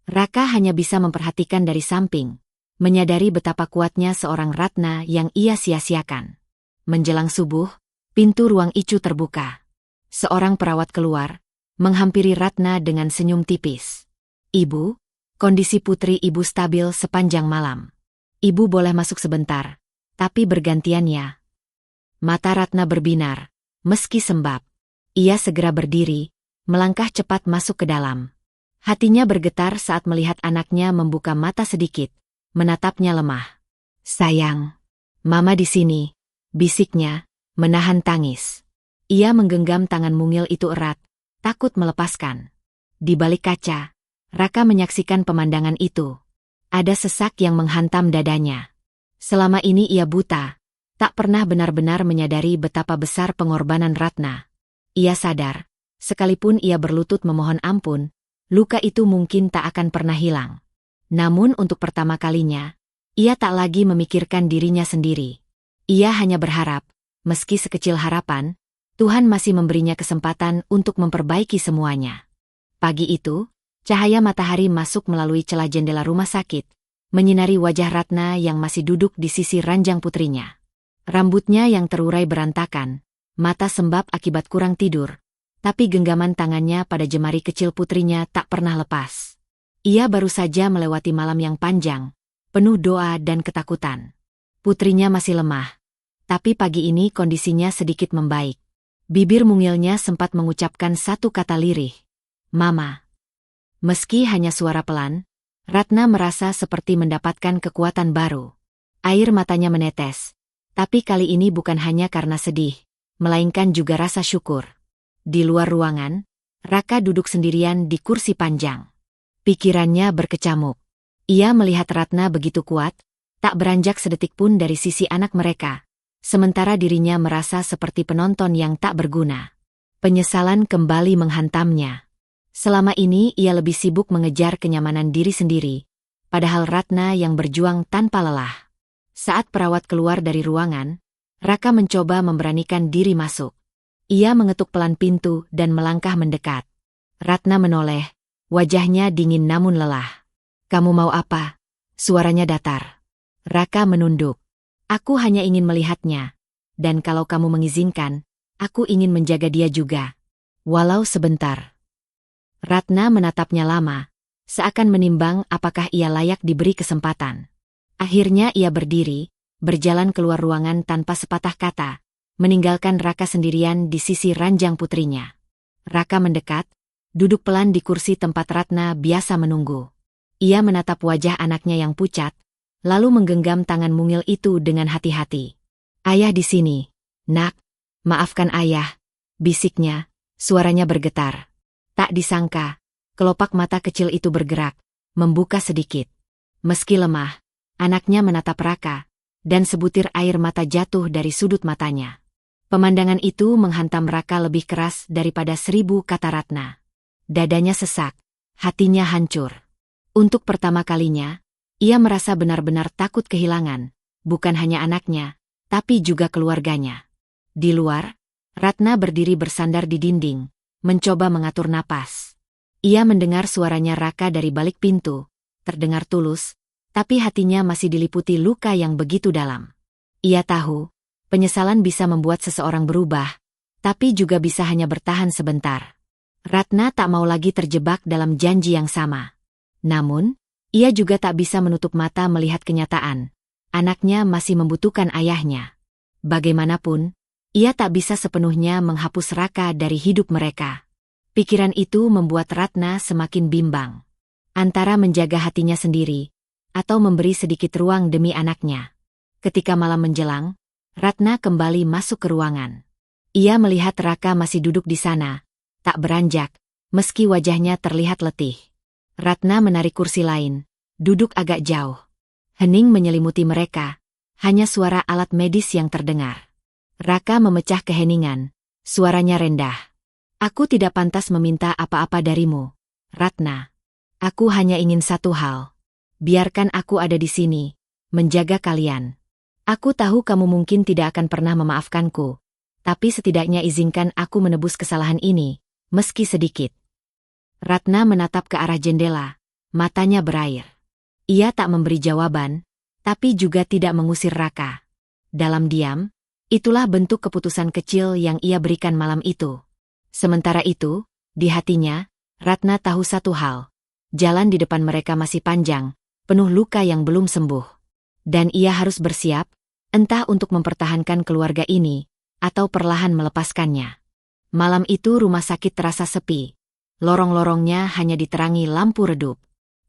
Raka hanya bisa memperhatikan dari samping, menyadari betapa kuatnya seorang Ratna yang ia sia-siakan. Menjelang subuh, pintu ruang icu terbuka. Seorang perawat keluar, menghampiri Ratna dengan senyum tipis. "Ibu, kondisi putri ibu stabil sepanjang malam. Ibu boleh masuk sebentar, tapi bergantian ya." Mata Ratna berbinar, meski sembab. Ia segera berdiri, melangkah cepat masuk ke dalam. Hatinya bergetar saat melihat anaknya membuka mata sedikit, menatapnya lemah. "Sayang, Mama di sini," bisiknya, menahan tangis. Ia menggenggam tangan mungil itu erat, takut melepaskan. Di balik kaca, Raka menyaksikan pemandangan itu. Ada sesak yang menghantam dadanya. Selama ini ia buta, tak pernah benar-benar menyadari betapa besar pengorbanan Ratna. Ia sadar, sekalipun ia berlutut memohon ampun, luka itu mungkin tak akan pernah hilang. Namun untuk pertama kalinya, ia tak lagi memikirkan dirinya sendiri. Ia hanya berharap, meski sekecil harapan, Tuhan masih memberinya kesempatan untuk memperbaiki semuanya. Pagi itu, cahaya matahari masuk melalui celah jendela rumah sakit, menyinari wajah Ratna yang masih duduk di sisi ranjang putrinya. Rambutnya yang terurai berantakan, mata sembab akibat kurang tidur, tapi genggaman tangannya pada jemari kecil putrinya tak pernah lepas. Ia baru saja melewati malam yang panjang, penuh doa dan ketakutan. Putrinya masih lemah, tapi pagi ini kondisinya sedikit membaik. Bibir mungilnya sempat mengucapkan satu kata lirih, "Mama." Meski hanya suara pelan, Ratna merasa seperti mendapatkan kekuatan baru. Air matanya menetes, tapi kali ini bukan hanya karena sedih, melainkan juga rasa syukur. Di luar ruangan, Raka duduk sendirian di kursi panjang. Pikirannya berkecamuk. Ia melihat Ratna begitu kuat, tak beranjak sedetik pun dari sisi anak mereka. Sementara dirinya merasa seperti penonton yang tak berguna. Penyesalan kembali menghantamnya. Selama ini ia lebih sibuk mengejar kenyamanan diri sendiri, padahal Ratna yang berjuang tanpa lelah. Saat perawat keluar dari ruangan, Raka mencoba memberanikan diri masuk. Ia mengetuk pelan pintu dan melangkah mendekat. Ratna menoleh, wajahnya dingin namun lelah. "Kamu mau apa?" Suaranya datar. Raka menunduk. "Aku hanya ingin melihatnya. Dan kalau kamu mengizinkan, aku ingin menjaga dia juga. Walau sebentar." Ratna menatapnya lama, seakan menimbang apakah ia layak diberi kesempatan. Akhirnya ia berdiri, berjalan keluar ruangan tanpa sepatah kata, meninggalkan Raka sendirian di sisi ranjang putrinya. Raka mendekat, duduk pelan di kursi tempat Ratna biasa menunggu. Ia menatap wajah anaknya yang pucat, lalu menggenggam tangan mungil itu dengan hati-hati. "Ayah di sini, Nak. Maafkan ayah," bisiknya, suaranya bergetar. Tak disangka, kelopak mata kecil itu bergerak, membuka sedikit. Meski lemah, anaknya menatap Raka, dan sebutir air mata jatuh dari sudut matanya. Pemandangan itu menghantam Raka lebih keras daripada 1000 kata Ratna. Dadanya sesak, hatinya hancur. Untuk pertama kalinya, ia merasa benar-benar takut kehilangan, bukan hanya anaknya, tapi juga keluarganya. Di luar, Ratna berdiri bersandar di dinding, mencoba mengatur napas. Ia mendengar suaranya Raka dari balik pintu, terdengar tulus, tapi hatinya masih diliputi luka yang begitu dalam. Ia tahu, penyesalan bisa membuat seseorang berubah, tapi juga bisa hanya bertahan sebentar. Ratna tak mau lagi terjebak dalam janji yang sama. Namun, ia juga tak bisa menutup mata melihat kenyataan. Anaknya masih membutuhkan ayahnya. Bagaimanapun, ia tak bisa sepenuhnya menghapus Raka dari hidup mereka. Pikiran itu membuat Ratna semakin bimbang. Antara menjaga hatinya sendiri, atau memberi sedikit ruang demi anaknya. Ketika malam menjelang, Ratna kembali masuk ke ruangan. Ia melihat Raka masih duduk di sana, tak beranjak, meski wajahnya terlihat letih. Ratna menarik kursi lain, duduk agak jauh. Hening menyelimuti mereka, hanya suara alat medis yang terdengar. Raka memecah keheningan, suaranya rendah. "Aku tidak pantas meminta apa-apa darimu, Ratna. Aku hanya ingin satu hal. Biarkan aku ada di sini, menjaga kalian. Aku tahu kamu mungkin tidak akan pernah memaafkanku, tapi setidaknya izinkan aku menebus kesalahan ini, meski sedikit." Ratna menatap ke arah jendela, matanya berair. Ia tak memberi jawaban, tapi juga tidak mengusir Raka. Dalam diam, itulah bentuk keputusan kecil yang ia berikan malam itu. Sementara itu, di hatinya, Ratna tahu satu hal. Jalan di depan mereka masih panjang, penuh luka yang belum sembuh. Dan ia harus bersiap, entah untuk mempertahankan keluarga ini, atau perlahan melepaskannya. Malam itu rumah sakit terasa sepi. Lorong-lorongnya hanya diterangi lampu redup.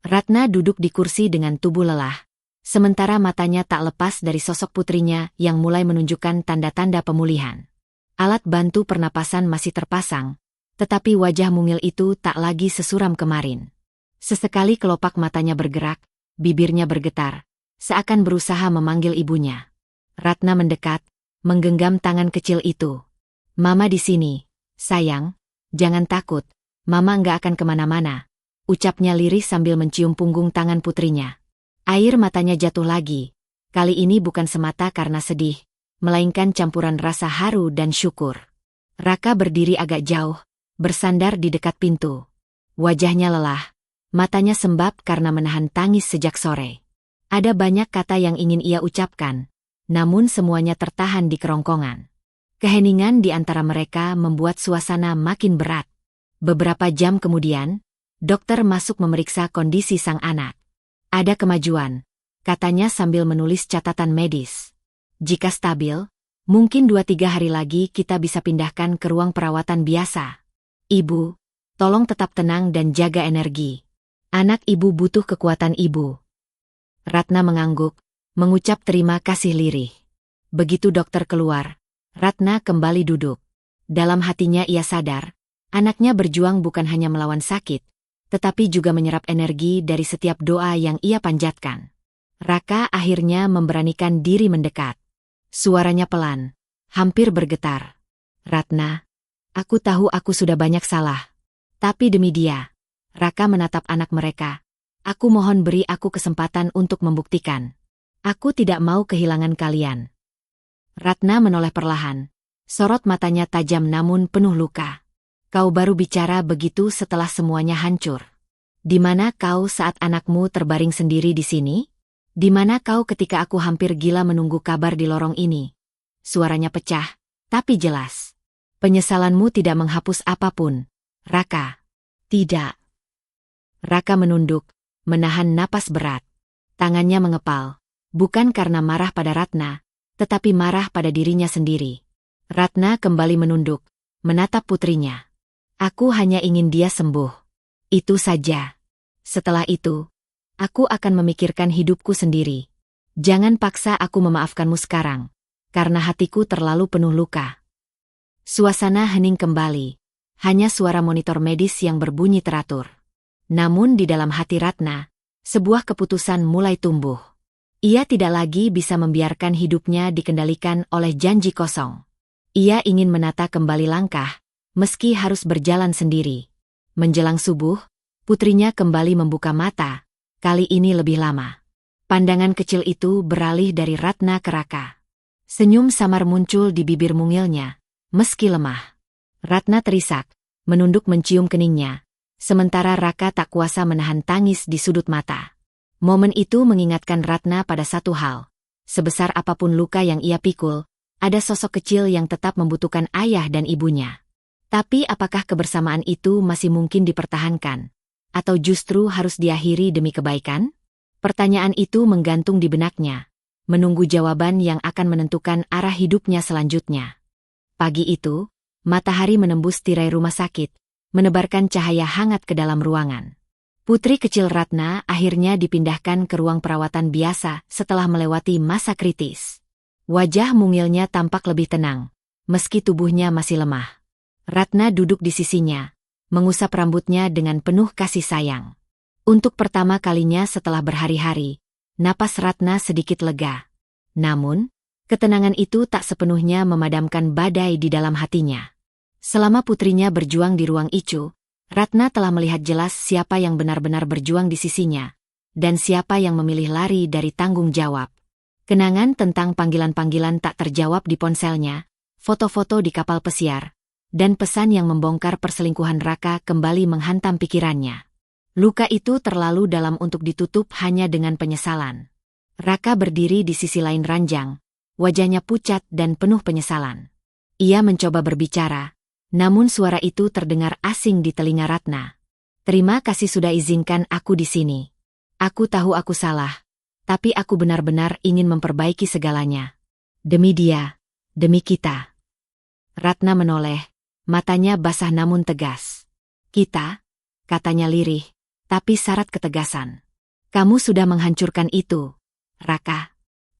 Ratna duduk di kursi dengan tubuh lelah, Sementara matanya tak lepas dari sosok putrinya yang mulai menunjukkan tanda-tanda pemulihan. Alat bantu pernapasan masih terpasang, tetapi wajah mungil itu tak lagi sesuram kemarin. Sesekali kelopak matanya bergerak, bibirnya bergetar, seakan berusaha memanggil ibunya. Ratna mendekat, menggenggam tangan kecil itu. "Mama di sini, sayang, jangan takut, Mama nggak akan kemana-mana," ucapnya lirih sambil mencium punggung tangan putrinya. Air matanya jatuh lagi, kali ini bukan semata karena sedih, melainkan campuran rasa haru dan syukur. Raka berdiri agak jauh, bersandar di dekat pintu. Wajahnya lelah, matanya sembab karena menahan tangis sejak sore. Ada banyak kata yang ingin ia ucapkan, namun semuanya tertahan di kerongkongan. Keheningan di antara mereka membuat suasana makin berat. Beberapa jam kemudian, dokter masuk memeriksa kondisi sang anak. "Ada kemajuan," katanya sambil menulis catatan medis. "Jika stabil, mungkin 2-3 hari lagi kita bisa pindahkan ke ruang perawatan biasa. Ibu, tolong tetap tenang dan jaga energi. Anak ibu butuh kekuatan ibu." Ratna mengangguk, mengucap terima kasih lirih. Begitu dokter keluar, Ratna kembali duduk. Dalam hatinya ia sadar, anaknya berjuang bukan hanya melawan sakit, tetapi juga menyerap energi dari setiap doa yang ia panjatkan. Raka akhirnya memberanikan diri mendekat. Suaranya pelan, hampir bergetar. "Ratna, aku tahu aku sudah banyak salah. Tapi demi dia," Raka menatap anak mereka, "aku mohon beri aku kesempatan untuk membuktikan. Aku tidak mau kehilangan kalian." Ratna menoleh perlahan. Sorot matanya tajam namun penuh luka. "Kau baru bicara begitu setelah semuanya hancur. Di mana kau saat anakmu terbaring sendiri di sini? Di mana kau ketika aku hampir gila menunggu kabar di lorong ini?" Suaranya pecah, tapi jelas. "Penyesalanmu tidak menghapus apapun, Raka." "Tidak." Raka menunduk, menahan napas berat. Tangannya mengepal, bukan karena marah pada Ratna, tetapi marah pada dirinya sendiri. Ratna kembali menunduk, menatap putrinya. "Aku hanya ingin dia sembuh. Itu saja. Setelah itu, aku akan memikirkan hidupku sendiri. Jangan paksa aku memaafkanmu sekarang, karena hatiku terlalu penuh luka." Suasana hening kembali, hanya suara monitor medis yang berbunyi teratur. Namun di dalam hati Ratna, sebuah keputusan mulai tumbuh. Ia tidak lagi bisa membiarkan hidupnya dikendalikan oleh janji kosong. Ia ingin menata kembali langkah, meski harus berjalan sendiri. Menjelang subuh, putrinya kembali membuka mata, kali ini lebih lama. Pandangan kecil itu beralih dari Ratna ke Raka. Senyum samar muncul di bibir mungilnya, meski lemah. Ratna terisak, menunduk mencium keningnya, sementara Raka tak kuasa menahan tangis di sudut mata. Momen itu mengingatkan Ratna pada satu hal. Sebesar apapun luka yang ia pikul, ada sosok kecil yang tetap membutuhkan ayah dan ibunya. Tapi apakah kebersamaan itu masih mungkin dipertahankan? Atau justru harus diakhiri demi kebaikan? Pertanyaan itu menggantung di benaknya, menunggu jawaban yang akan menentukan arah hidupnya selanjutnya. Pagi itu, matahari menembus tirai rumah sakit, menebarkan cahaya hangat ke dalam ruangan. Putri kecil Ratna akhirnya dipindahkan ke ruang perawatan biasa setelah melewati masa kritis. Wajah mungilnya tampak lebih tenang, meski tubuhnya masih lemah. Ratna duduk di sisinya, mengusap rambutnya dengan penuh kasih sayang. Untuk pertama kalinya setelah berhari-hari, napas Ratna sedikit lega. Namun, ketenangan itu tak sepenuhnya memadamkan badai di dalam hatinya. Selama putrinya berjuang di ruang ICU, Ratna telah melihat jelas siapa yang benar-benar berjuang di sisinya, dan siapa yang memilih lari dari tanggung jawab. Kenangan tentang panggilan-panggilan tak terjawab di ponselnya, foto-foto di kapal pesiar, dan pesan yang membongkar perselingkuhan Raka kembali menghantam pikirannya. Luka itu terlalu dalam untuk ditutup hanya dengan penyesalan. Raka berdiri di sisi lain ranjang, wajahnya pucat dan penuh penyesalan. Ia mencoba berbicara, namun suara itu terdengar asing di telinga Ratna. "Terima kasih sudah izinkan aku di sini. Aku tahu aku salah. Tapi aku benar-benar ingin memperbaiki segalanya. Demi dia, demi kita." Ratna menoleh, matanya basah namun tegas. "Kita?" katanya lirih, tapi syarat ketegasan. "Kamu sudah menghancurkan itu. Raka.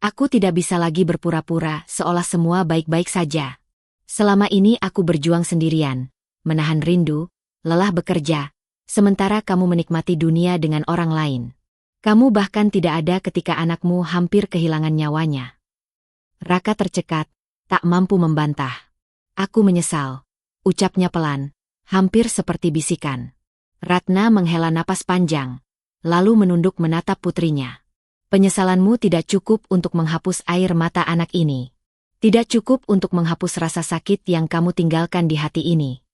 Aku tidak bisa lagi berpura-pura seolah semua baik-baik saja. Selama ini aku berjuang sendirian, menahan rindu, lelah bekerja, sementara kamu menikmati dunia dengan orang lain. Kamu bahkan tidak ada ketika anakmu hampir kehilangan nyawanya. Raka tercekat, tak mampu membantah. Aku menyesal, ucapnya pelan, hampir seperti bisikan. Ratna menghela napas panjang, lalu menunduk menatap putrinya. Penyesalanmu tidak cukup untuk menghapus air mata anak ini. Tidak cukup untuk menghapus rasa sakit yang kamu tinggalkan di hati ini.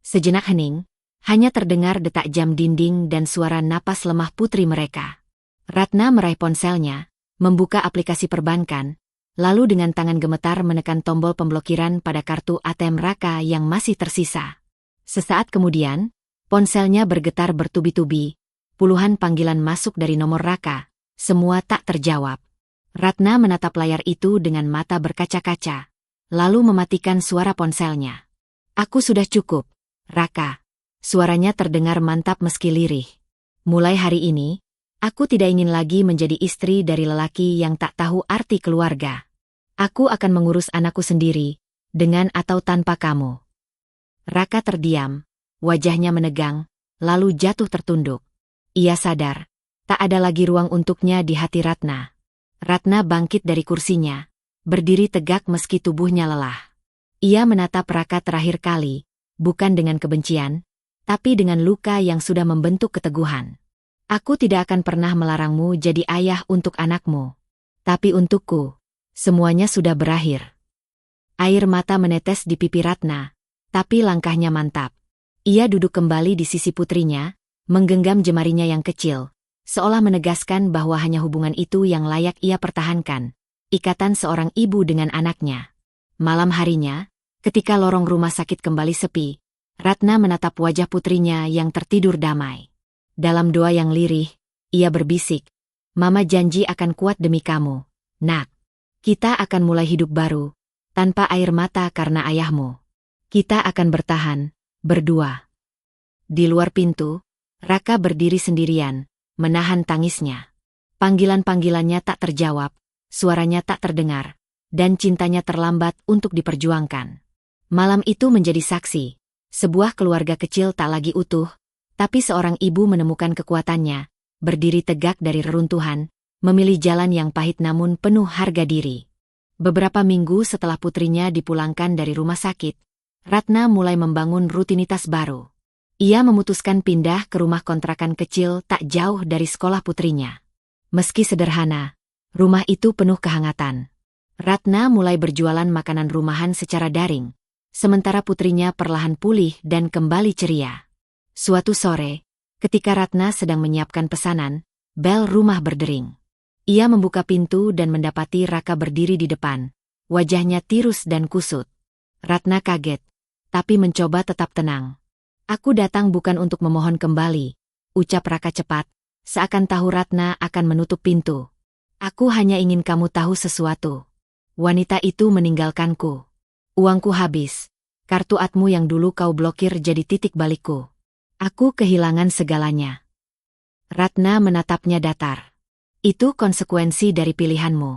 Sejenak hening, hanya terdengar detak jam dinding dan suara napas lemah putri mereka. Ratna meraih ponselnya, membuka aplikasi perbankan, lalu dengan tangan gemetar menekan tombol pemblokiran pada kartu ATM Raka yang masih tersisa. Sesaat kemudian, ponselnya bergetar bertubi-tubi, puluhan panggilan masuk dari nomor Raka, semua tak terjawab. Ratna menatap layar itu dengan mata berkaca-kaca, lalu mematikan suara ponselnya. Aku sudah cukup, Raka. Suaranya terdengar mantap meski lirih. Mulai hari ini, aku tidak ingin lagi menjadi istri dari lelaki yang tak tahu arti keluarga. Aku akan mengurus anakku sendiri, dengan atau tanpa kamu. Raka terdiam, wajahnya menegang, lalu jatuh tertunduk. Ia sadar, tak ada lagi ruang untuknya di hati Ratna. Ratna bangkit dari kursinya, berdiri tegak meski tubuhnya lelah. Ia menatap Raka terakhir kali, bukan dengan kebencian, tapi dengan luka yang sudah membentuk keteguhan. Aku tidak akan pernah melarangmu jadi ayah untuk anakmu. Tapi untukku, semuanya sudah berakhir. Air mata menetes di pipi Ratna, tapi langkahnya mantap. Ia duduk kembali di sisi putrinya, menggenggam jemarinya yang kecil, seolah menegaskan bahwa hanya hubungan itu yang layak ia pertahankan, ikatan seorang ibu dengan anaknya. Malam harinya, ketika lorong rumah sakit kembali sepi, Ratna menatap wajah putrinya yang tertidur damai. Dalam doa yang lirih, ia berbisik, "Mama janji akan kuat demi kamu, Nak. Kita akan mulai hidup baru, tanpa air mata karena ayahmu. Kita akan bertahan, berdua." Di luar pintu, Raka berdiri sendirian, menahan tangisnya. Panggilan-panggilannya tak terjawab, suaranya tak terdengar, dan cintanya terlambat untuk diperjuangkan. Malam itu menjadi saksi, sebuah keluarga kecil tak lagi utuh, tapi seorang ibu menemukan kekuatannya, berdiri tegak dari reruntuhan, memilih jalan yang pahit namun penuh harga diri. Beberapa minggu setelah putrinya dipulangkan dari rumah sakit, Ratna mulai membangun rutinitas baru. Ia memutuskan pindah ke rumah kontrakan kecil tak jauh dari sekolah putrinya. Meski sederhana, rumah itu penuh kehangatan. Ratna mulai berjualan makanan rumahan secara daring, sementara putrinya perlahan pulih dan kembali ceria. Suatu sore, ketika Ratna sedang menyiapkan pesanan, bel rumah berdering. Ia membuka pintu dan mendapati Raka berdiri di depan, wajahnya tirus dan kusut. Ratna kaget, tapi mencoba tetap tenang. "Aku datang bukan untuk memohon kembali," ucap Raka cepat, seakan tahu Ratna akan menutup pintu. "Aku hanya ingin kamu tahu sesuatu. Wanita itu meninggalkanku. Uangku habis. Kartu atmu yang dulu kau blokir jadi titik balikku. Aku kehilangan segalanya." Ratna menatapnya datar. "Itu konsekuensi dari pilihanmu.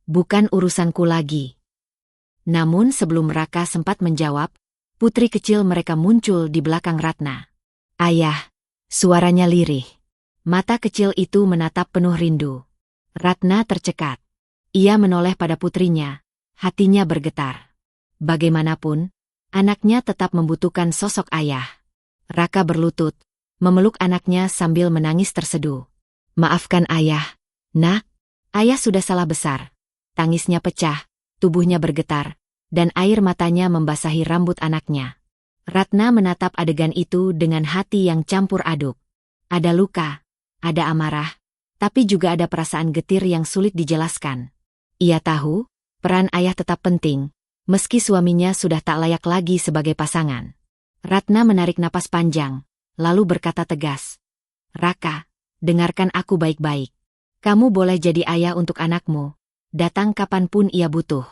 Bukan urusanku lagi." Namun sebelum Raka sempat menjawab, putri kecil mereka muncul di belakang Ratna. "Ayah," suaranya lirih. Mata kecil itu menatap penuh rindu. Ratna tercekat. Ia menoleh pada putrinya, hatinya bergetar. Bagaimanapun, anaknya tetap membutuhkan sosok ayah. Raka berlutut, memeluk anaknya sambil menangis terseduh. "Maafkan ayah, Nak. Ayah sudah salah besar." Tangisnya pecah, tubuhnya bergetar, dan air matanya membasahi rambut anaknya. Ratna menatap adegan itu dengan hati yang campur aduk. Ada luka, ada amarah, tapi juga ada perasaan getir yang sulit dijelaskan. Ia tahu, peran ayah tetap penting, meski suaminya sudah tak layak lagi sebagai pasangan. Ratna menarik napas panjang, lalu berkata tegas, "Raka, dengarkan aku baik-baik. Kamu boleh jadi ayah untuk anakmu, datang kapanpun ia butuh.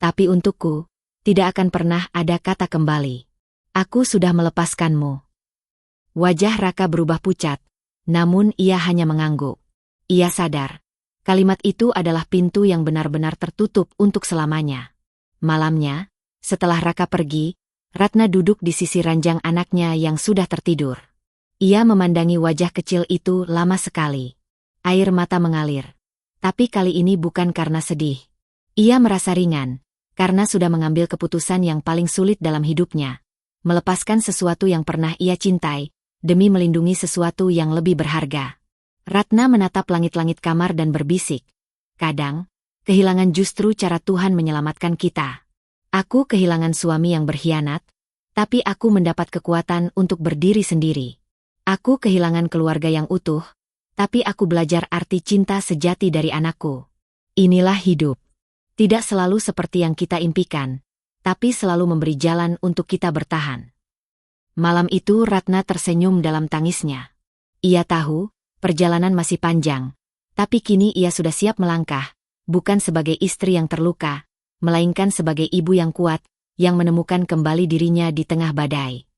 Tapi untukku, tidak akan pernah ada kata kembali. Aku sudah melepaskanmu." Wajah Raka berubah pucat, namun ia hanya mengangguk. Ia sadar, Kalimat itu adalah pintu yang benar-benar tertutup untuk selamanya. Malamnya, setelah Raka pergi, Ratna duduk di sisi ranjang anaknya yang sudah tertidur. Ia memandangi wajah kecil itu lama sekali. Air mata mengalir. Tapi kali ini bukan karena sedih. Ia merasa ringan, karena sudah mengambil keputusan yang paling sulit dalam hidupnya. Melepaskan sesuatu yang pernah ia cintai, demi melindungi sesuatu yang lebih berharga. Ratna menatap langit-langit kamar dan berbisik. Kadang, kehilangan justru cara Tuhan menyelamatkan kita. Aku kehilangan suami yang berkhianat, tapi aku mendapat kekuatan untuk berdiri sendiri. Aku kehilangan keluarga yang utuh, tapi aku belajar arti cinta sejati dari anakku. Inilah hidup. Tidak selalu seperti yang kita impikan, tapi selalu memberi jalan untuk kita bertahan. Malam itu Ratna tersenyum dalam tangisnya. Ia tahu, perjalanan masih panjang, tapi kini ia sudah siap melangkah, bukan sebagai istri yang terluka, melainkan sebagai ibu yang kuat, yang menemukan kembali dirinya di tengah badai.